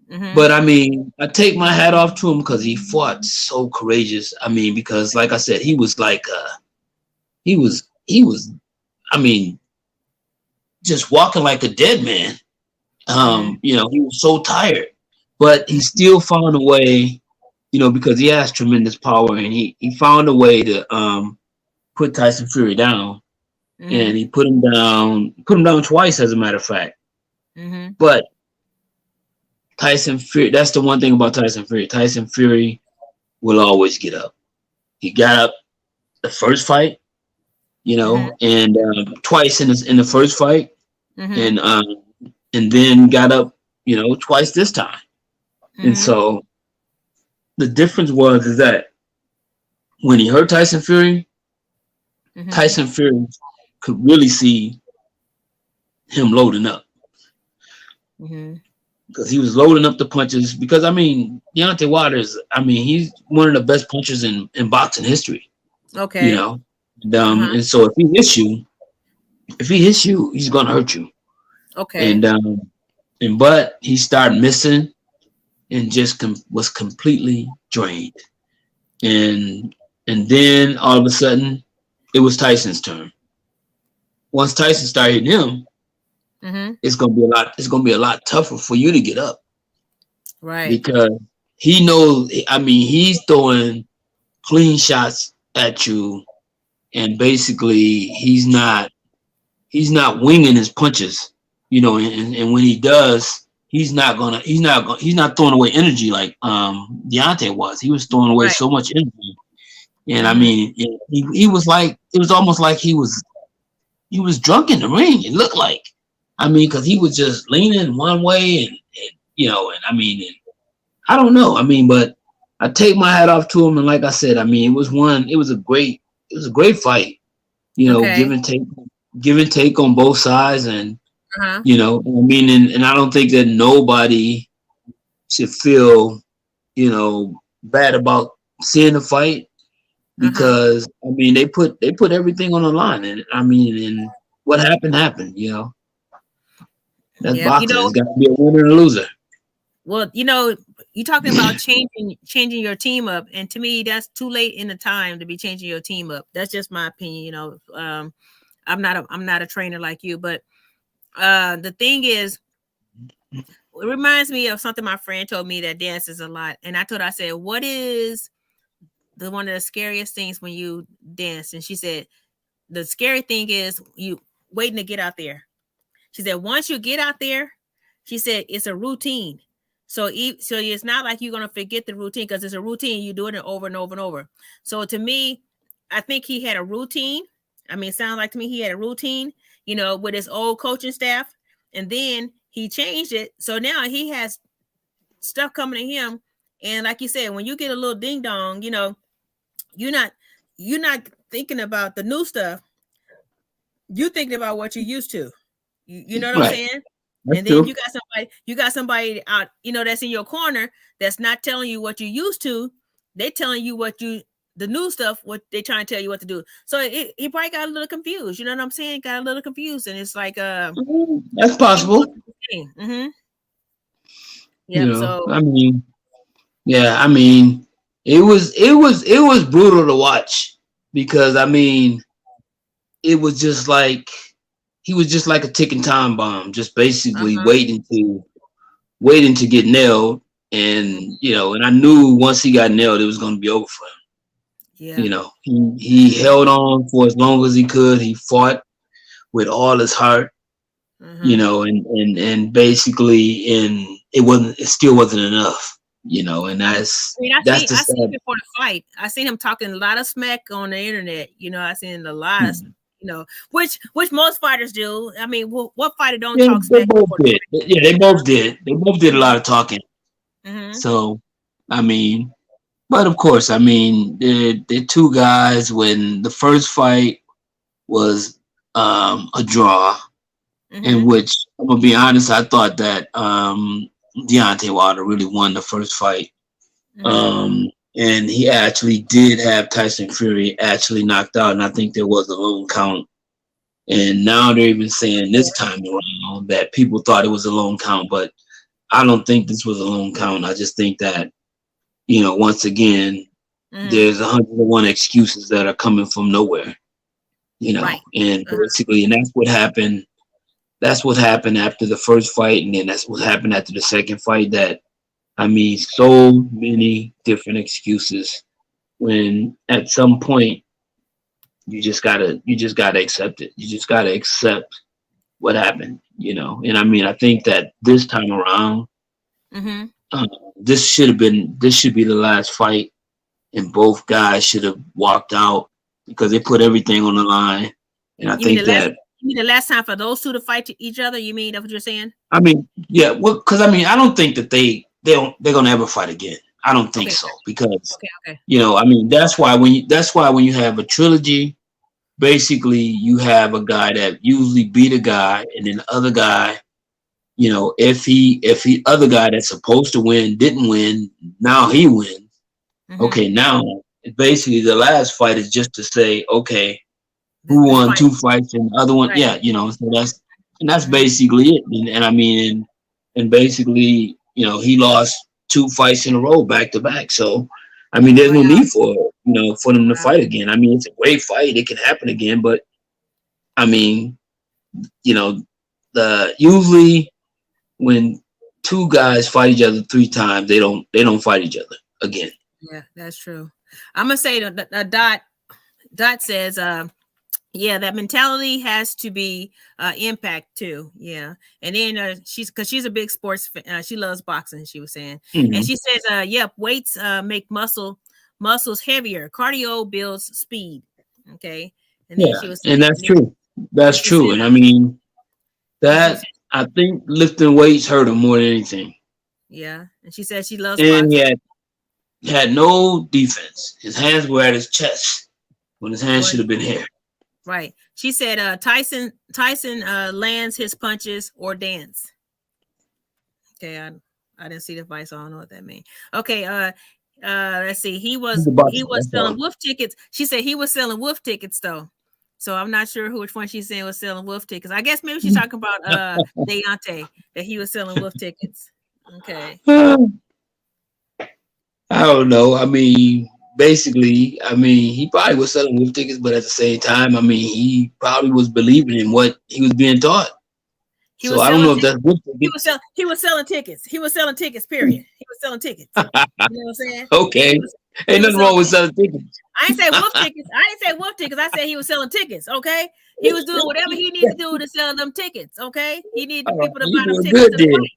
S1: Mhm.
S2: But I mean, I take my hat off to him because he fought so courageous. I mean, because like I said, he was like he was I mean, just walking like a dead man.
S1: Mhm.
S2: He was so tired, but he
S1: Mhm.
S2: still found a way, because he has tremendous power, and he found a way to put Tyson Fury down, and
S1: Mhm.
S2: he put him down twice, as a matter of fact.
S1: Mhm.
S2: But Tyson Fury, that's the one thing about Tyson Fury. Tyson Fury will always get up. He got up the first fight,
S1: Mhm.
S2: and twice in the first fight,
S1: Mhm.
S2: and then got up, twice this time. And
S1: Mhm.
S2: so the difference is that when he hurt
S1: Mhm.
S2: Tyson Fury could really see him loading up
S1: Mhm.
S2: because he was loading up the punches. Because I mean, Deontay Wilder he's one of the best punchers in boxing history. You
S1: Okay.
S2: know, and,
S1: Uh-huh.
S2: and so if he hits you, he's gonna hurt you.
S1: Okay.
S2: And but he started missing and just was completely drained. And then all of a sudden, it was Tyson's turn. Once Tyson started hitting him,
S1: Mhm.
S2: it's gonna be a lot. It's gonna be a lot tougher for you to get up
S1: Right.
S2: because he knows. I mean, he's throwing clean shots at you, and basically, he's not winging his punches. And when he does, he's not throwing away energy like Deontay was. He was throwing away
S1: Right.
S2: so much energy, and I
S1: Mhm.
S2: mean, he was like, it was almost like he was drunk in the ring. It looked like, I mean, because he was just leaning one way, and I mean, and I don't know. I mean, but I take my hat off to him, and like I said, I mean, it was a great fight.
S1: Okay.
S2: Give and take on both sides, and
S1: Uh-huh.
S2: I mean, and I don't think that nobody should feel, bad about seeing the fight
S1: Uh-huh.
S2: because I mean they put everything on the line, and I mean, and what happened. That's
S1: Yep. You
S2: boxing.
S1: know,
S2: It's got to be a winner and a loser.
S1: well, you talking about changing your team up, and to me, that's too late in the time to be changing your team up. That's just my opinion. I'm not a trainer like you, but the thing is, it reminds me of something my friend told me that dances a lot, and I said, what is the one of the scariest things when you dance? And she said, the scary thing is you waiting to get out there. She said, once you get out there, she said, it's a routine. So it's not like you're going to forget the routine because it's a routine. You do it over and over and over. So to me, I think he had a routine. I mean, it sounds like to me he had a routine, with his old coaching staff, and then he changed it. So now he has stuff coming to him. And like you said, when you get a little ding dong, you're not thinking about the new stuff. You're thinking about what you're used to. You know what I'm saying?
S2: That's
S1: and then
S2: true.
S1: you got somebody out, that's in your corner that's not telling you what you used to. They're telling you the new stuff, what they trying to tell you what to do. So he probably got a little confused. You know what I'm saying? Got a little confused, and it's like
S2: that's possible.
S1: Mm-hmm. Yeah. So
S2: I mean, yeah, I mean, it was brutal to watch because I mean, it was just like he was just like a ticking time bomb, just basically waiting to get nailed. And and I knew once he got nailed, it was going to be over for him.
S1: Yeah.
S2: He held on for as long as he could. He fought with all his heart. And basically, it still wasn't enough. And that's
S1: I seen him before the fight. I seen him talking a lot of smack on the internet. I seen a lot of, which most fighters do. I mean, what fighter don't talk smack?
S2: They both did. Yeah, they both did. They both did a lot of talking. So, I mean, but of course, I mean, the two guys, when the first fight was a draw, in which I'm gonna be honest, I thought that Deontay Wilder really won the first fight. And he actually did have Tyson Fury actually knocked out, and I think there was a lone count. And now they're even saying this time around that people thought it was a lone count, but I don't think this was a lone count. I just think that, once again, there's 101 excuses that are coming from nowhere, and basically, and that's what happened. That's what happened after the first fight, and then that's what happened after the second fight. That, I mean, so many different excuses. When at some point, you just gotta accept it. You just gotta accept what happened, And I mean, I think that this time around, this should be the last fight, and both guys should have walked out because they put everything on the line. And I think that.
S1: You mean the last time for those two to fight each other? You mean that's what you're saying?
S2: I mean, yeah, well, because I mean, I don't think that they're gonna ever fight again. I don't think so because I mean, that's why when you have a trilogy, basically you have a guy that usually beat a guy, and then the other guy, if he other guy that's supposed to win didn't win, now he wins. Okay, now basically the last fight is just to say, okay, who won two fights and the other one, so that's basically it. And I mean, and basically, he lost two fights in a row back to back. So, I mean, there's no need for them to fight again. I mean, it's a great fight; it can happen again. But I mean, usually when two guys fight each other three times, they don't fight each other again.
S1: Yeah, that's true. I'm gonna say that Dot says, that mentality has to be impact too. Yeah. And then she's a big sports fan. She loves boxing, she was saying. And she says, weights make muscles heavier. Cardio builds speed. Okay. And then she was saying,
S2: and that's true. That's true. And I mean, that I think lifting weights hurt him more than anything.
S1: Yeah. And she said she loves
S2: boxing.
S1: And
S2: he had no defense. His hands were at his chest when his hands should have been here.
S1: Right. She said Tyson lands his punches or dance. Okay, I didn't see the fight, so I don't know what that means. Okay, let's see. He was selling wolf tickets. She said he was selling wolf tickets though. So I'm not sure which one she's saying was selling wolf tickets. I guess maybe she's talking about Deontay, that he was selling wolf tickets. Okay.
S2: I don't know. I mean, basically, I mean, he probably was selling wolf tickets, but at the same time, I mean, he probably was believing in what he was being taught. So I don't know if that's wolf tickets.
S1: He was selling tickets. He was selling tickets, period. He was selling tickets. You know what I'm saying?
S2: Okay. Ain't nothing wrong with selling tickets.
S1: I ain't say wolf tickets. I said he was selling tickets, okay? He was doing whatever he needed to do to sell them tickets, okay? He needed people to buy them tickets to the fight.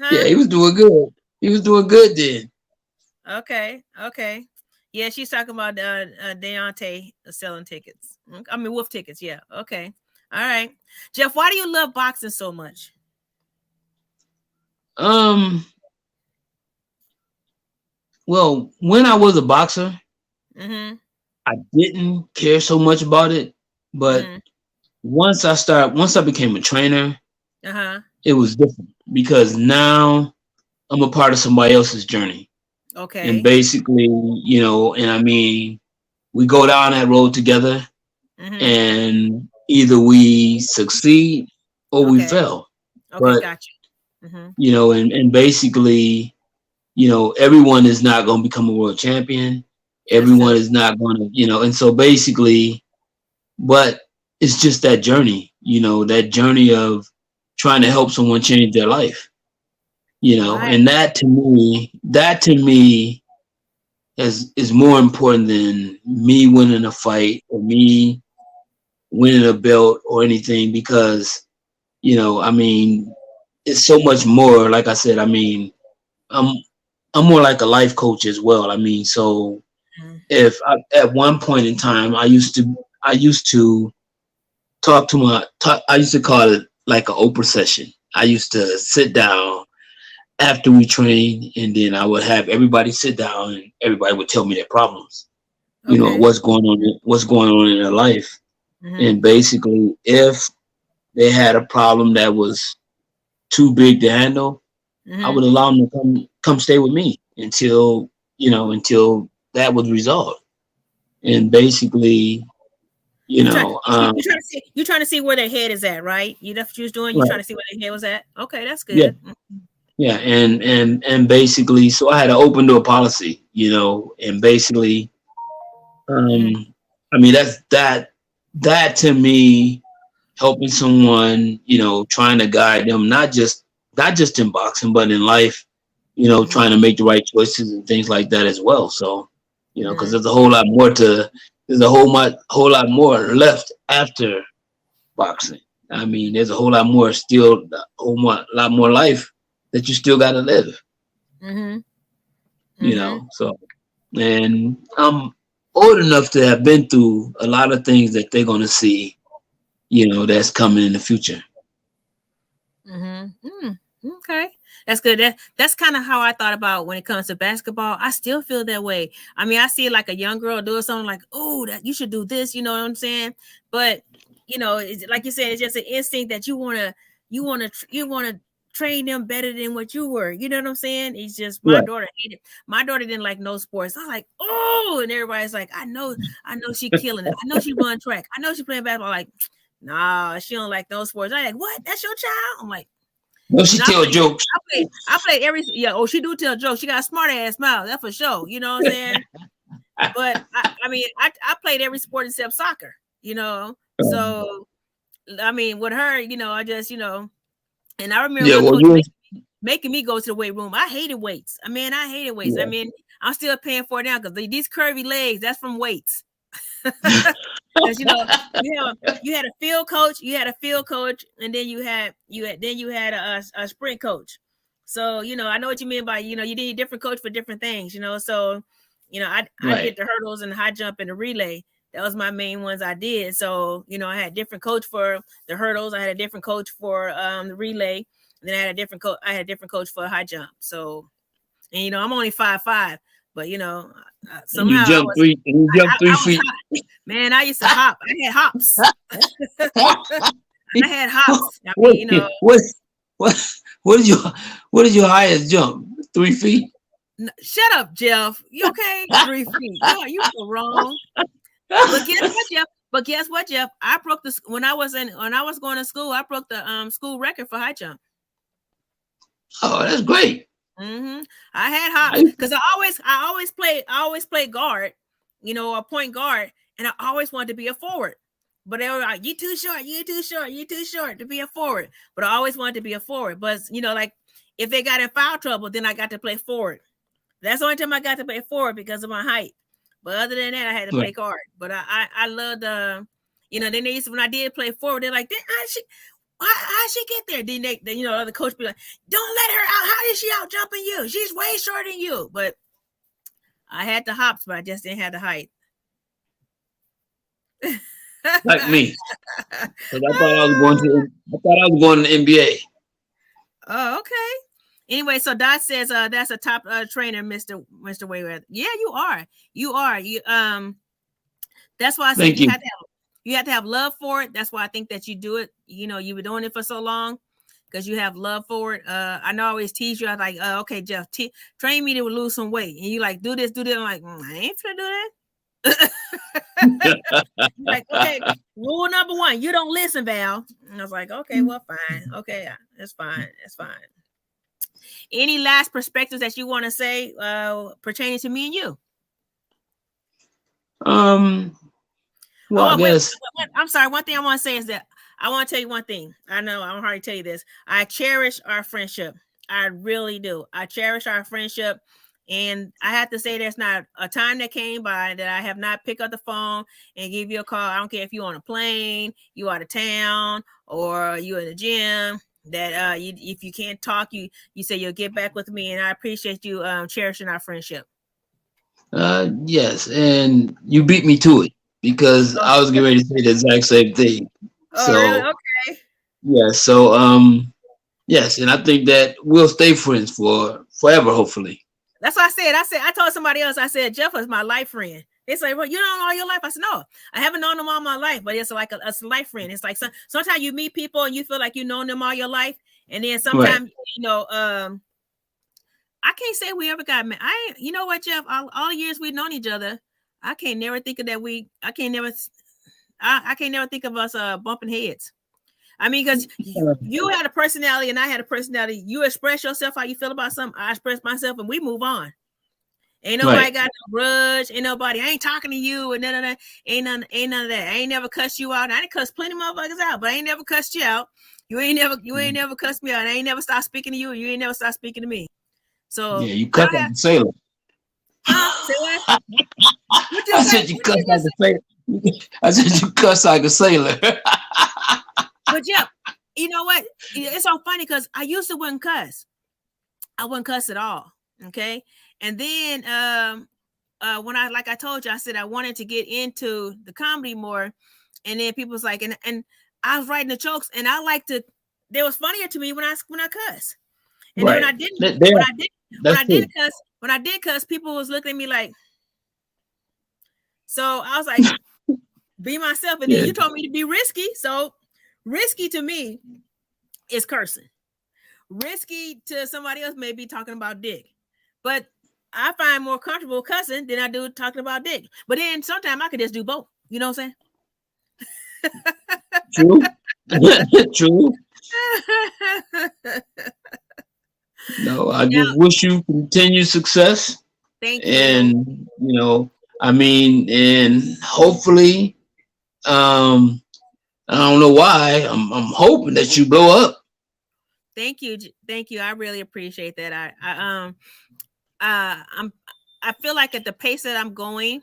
S2: Huh? Yeah, he was doing good. He was doing good then.
S1: Okay. Yeah, she's talking about Deontay selling tickets. I mean, wolf tickets. Yeah. Okay. All right. Jeff, why do you love boxing so much?
S2: Well, when I was a boxer,
S1: Mm-hmm.
S2: I didn't care so much about it, but
S1: Mm-hmm.
S2: once I became a trainer,
S1: Uh-huh.
S2: it was different because now I'm a part of somebody else's journey. And
S1: Okay.
S2: basically, and I mean, we go down that road together
S1: Mm-hmm.
S2: and either we succeed or we
S1: Okay.
S2: fail.
S1: Okay,
S2: But,
S1: gotcha. Mm-hmm.
S2: and basically, everyone is not going to become a world champion.
S1: That's true.
S2: Everyone is not going to, and so basically, but it's just that journey, that journey of trying to help someone change their life,
S1: Right.
S2: and that to me is more important than me winning a fight or me winning a belt or anything because, I mean, it's so much more. Like I said, I mean, I'm I'm more like a life coach as well. I mean, so
S1: Mhm.
S2: if at one point in time I used to I used to call it like an Oprah session. I used to sit down after we trained, and then I would have everybody sit down, and everybody would tell me their problems.
S1: Okay.
S2: What's going on in their life,
S1: Mm-hmm.
S2: and basically, if they had a problem that was too big to handle, I
S1: Mm-hmm.
S2: would allow them to come stay with me until that was resolved. And basically, you
S1: You try
S2: know,
S1: you trying to see where their head is at, right? You that's what you was doing. You trying
S2: right,
S1: to see where their head was at. Okay, that's
S2: yeah,
S1: good.
S2: yeah, and basically, so I had an open door policy, and basically,
S1: Mm-hmm.
S2: I mean, that to me, helping someone, trying to guide them, not just in boxing, but in life,
S1: Mm-hmm.
S2: trying to make the right choices and things like that as well. So, because
S1: Mm-hmm.
S2: there's a whole lot more left after boxing. I mean, there's a whole lot more still, lot more life that you still got to live.
S1: Mm-hmm. Mm-hmm.
S2: So, and I'm old enough to have been through a lot of things that they're gonna see, that's coming in the future.
S1: Mm-hmm. Mm. Okay. That's good. That's kind of how I thought about when it comes to basketball. I still feel that way. I mean, I see like a young girl doing something like, oh, that you should do this, you know what I'm saying? But it's, like you said, it's just an instinct that you wanna train them better than what you were. You know what I'm saying? It's just my
S2: Right.
S1: daughter hated. My daughter didn't like no sports. I was like, oh, and everybody's like, I know she killing it. I know she run track. I know she playing basketball. Like, nah, she don't like those sports. I'm like, what? That's your child? I'm like,
S2: No, she
S1: I
S2: tell
S1: played,
S2: jokes.
S1: I played every Oh, she do tell jokes. She got a smart ass mouth, that's for sure. You know what I'm saying? But I mean, I played every sport except soccer. So I mean, with her, I just and I remember
S2: Yeah,
S1: my
S2: well,
S1: coach
S2: you.
S1: making me go to the weight room. I hated weights. I hated weights. I
S2: Yeah.
S1: mean, I'm still paying for it now because these curvy legs, that's from weights. Because you had a field coach, and then you had a sprint coach. So I know what you mean by you need a different coach for different things. So I
S2: Right.
S1: did the hurdles and the high jump and the relay. That was my main ones I did. So I had a different coach for the hurdles. I had a different coach for the relay, and then I had a different coach. I had a different coach for high jump. So and I'm only 5'5", but
S2: And you
S1: somehow I
S2: jump
S1: was
S2: three. And you jump three
S1: I was
S2: feet.
S1: hot. Man, I used to hop. I had hops. I had hops. I
S2: what?
S1: mean,
S2: What? What? What is your What is your highest jump? 3 feet.
S1: shut up, Jeff. You okay? 3 feet. You so wrong. But guess what, Jeff? I broke when I was going to school. I broke the school record for high jump.
S2: Oh, that's great.
S1: Mm-hmm. I had hops
S2: I,
S1: because I always played guard, a point guard, and I always wanted to be a forward. But they were like, "You too short, you too short, you too short to be a forward." But I always wanted to be a forward. But like if they got in foul trouble, then I got to play forward. That's the only time I got to play forward because of my height. But other than that, I had to play
S2: right.
S1: guard. But I loved then they used to, when I did play forward, they're like, how she get there? Then the other coach be like, don't let her out. How is she out jumping you? She's way shorter than you. But I had the hops, but I just didn't have the height.
S2: like me. Because I thought I was going to the NBA.
S1: Oh, okay. Anyway, so Dot says that's a top trainer, Mr. Mayweather. Yeah, you are. You are. That's why I said
S2: Thank you.
S1: you have to have love for it. That's why I think that you do it. You know, you've been doing it for so long because you have love for it. I know I always tease you. I was like, okay, Jeff, train me to lose some weight. And you like, do this. I'm like, I ain't finna do that. Like, okay, rule number 1, you don't listen, Val. And I was like, okay, well, fine. Okay, that's fine. That's fine. Any last perspectives that you want to say pertaining to me and you?
S2: Well, I guess.
S1: Wait, I'm sorry. One thing I want to say is that I want to tell you one thing. I know I don't hardly tell you this. I cherish our friendship. I really do. I cherish our friendship. And I have to say there's not a time that came by that I have not picked up the phone and give you a call. I don't care if you're on a plane, you out of town, or you in the gym, that if you can't talk, you say you'll get back with me. And I appreciate you cherishing our friendship.
S2: Yes, and you beat me to it because I was getting ready to say the exact same thing.
S1: Oh,
S2: So,
S1: really? Okay.
S2: yeah, so yes, and I think that we'll stay friends for forever, hopefully.
S1: That's what I said. I told somebody else, I said, Jeff is my life friend. They say, well, you don't know all your life. I said, no, I haven't known them all my life, but it's like a life friend. It's like sometimes you meet people and you feel like you've known them all your life. And then sometimes, you know, I can't say we ever got met. You know what, Jeff, all the years we've known each other, I can't never think of that. I can't never think of us bumping heads. I mean, because you had a personality and I had a personality. You express yourself how you feel about something. I express myself and we move on. Ain't nobody got no grudge. Ain't nobody. I ain't talking to you and none of that. Ain't none of that. I ain't never cussed you out. I done cussed plenty of motherfuckers out, but I ain't never cussed you out. You ain't never cussed me out. I ain't never stopped speaking to you. You ain't never stopped speaking to me. So
S2: yeah, you cuss like a sailor.
S1: Say what?
S2: I said you cuss like a sailor. I said you cuss like a sailor.
S1: But yeah, you know what? It's so funny because I used to wouldn't cuss. I wouldn't cuss at all. Okay. And then when I told you, I said I wanted to get into the comedy more. And then people was like, and I was writing the jokes and I like to, they was funnier to me when I cuss. And then when I did cuss, people was looking at me like, so I was like, be myself. And then you told me to be risky. So risky to me is cursing. Risky to somebody else may be talking about dick. But I find more comfortable cussing than I do talking about dick. But then sometimes I could just do both. You know what I'm saying?
S2: True. True. No, I just wish you continued success.
S1: Thank you.
S2: And you know, I mean, and hopefully, I don't know why. I'm hoping that you blow up.
S1: Thank you. I really appreciate that. I feel like at the pace that I'm going,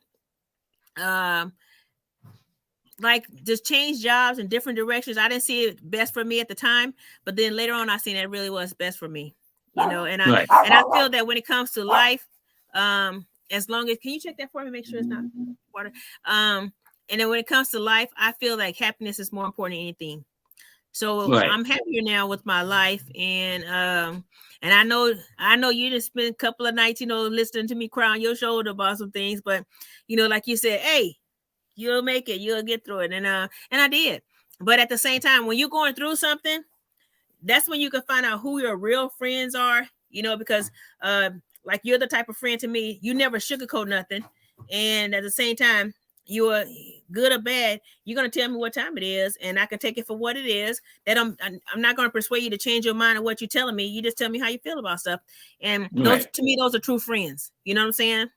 S1: like just change jobs in different directions. I didn't see it best for me at the time, but then later on I seen it really was best for me. You know, and I feel that when it comes to life, as long as, can you check that for me, make sure it's not water. And then when it comes to life, I feel like happiness is more important than anything. So I'm happier now with my life, and I know you just spent a couple of nights, you know, listening to me cry on your shoulder about some things, but you know, like you said, hey, you'll make it, you'll get through it, and I did. But at the same time, when you're going through something, that's when you can find out who your real friends are, you know, because like you're the type of friend to me, you never sugarcoat nothing, and at the same time, you are good or bad, you're going to tell me what time it is, and I can take it for what it is. That I'm not going to persuade you to change your mind on what you're telling me. You just tell me how you feel about stuff. And those, to me, those are true friends. You know what I'm saying?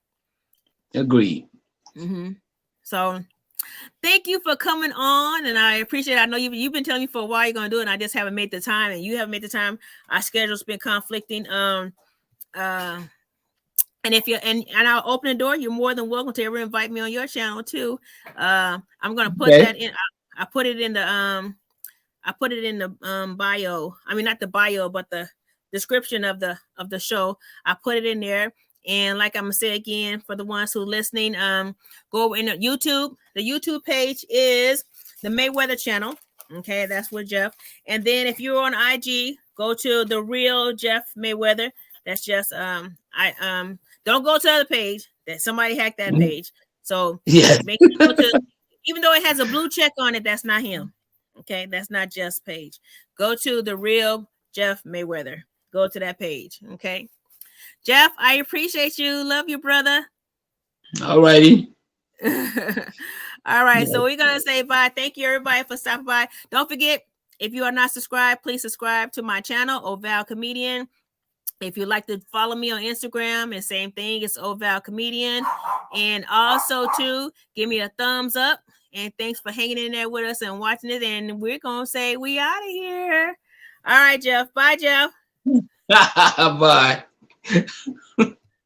S2: Agreed.
S1: Mm-hmm. So thank you for coming on, and I appreciate it. I know you've been telling me for a while you're going to do it, and I just haven't made the time, and you haven't made the time. Our schedule's been conflicting. And if you're and I'll open the door, you're more than welcome to ever invite me on your channel too. I'm gonna put that in. I put it in the bio. I mean, not the bio, but the description of the show. I put it in there. And like I'm gonna say again, for the ones who are listening, go in YouTube. The YouTube page is the Mayweather channel. Okay, that's with Jeff. And then if you're on IG, go to the real Jeff Mayweather. That's just don't go to the other page. That somebody hacked that page. So
S2: Yeah.
S1: make sure you go to, even though it has a blue check on it, that's not him. Okay, that's not Jeff's page. Go to the real Jeff Mayweather. Go to that page. Okay. Jeff, I appreciate you. Love you, brother.
S2: All righty.
S1: All right. So we're going to say bye. Thank you, everybody, for stopping by. Don't forget, if you are not subscribed, please subscribe to my channel, Oval Comedian. If you'd like to follow me on Instagram, and same thing, it's Oval Comedian. And also, too, give me a thumbs up. And thanks for hanging in there with us and watching it. And we're going to say we out of here. All right, Jeff. Bye, Jeff.
S2: Bye.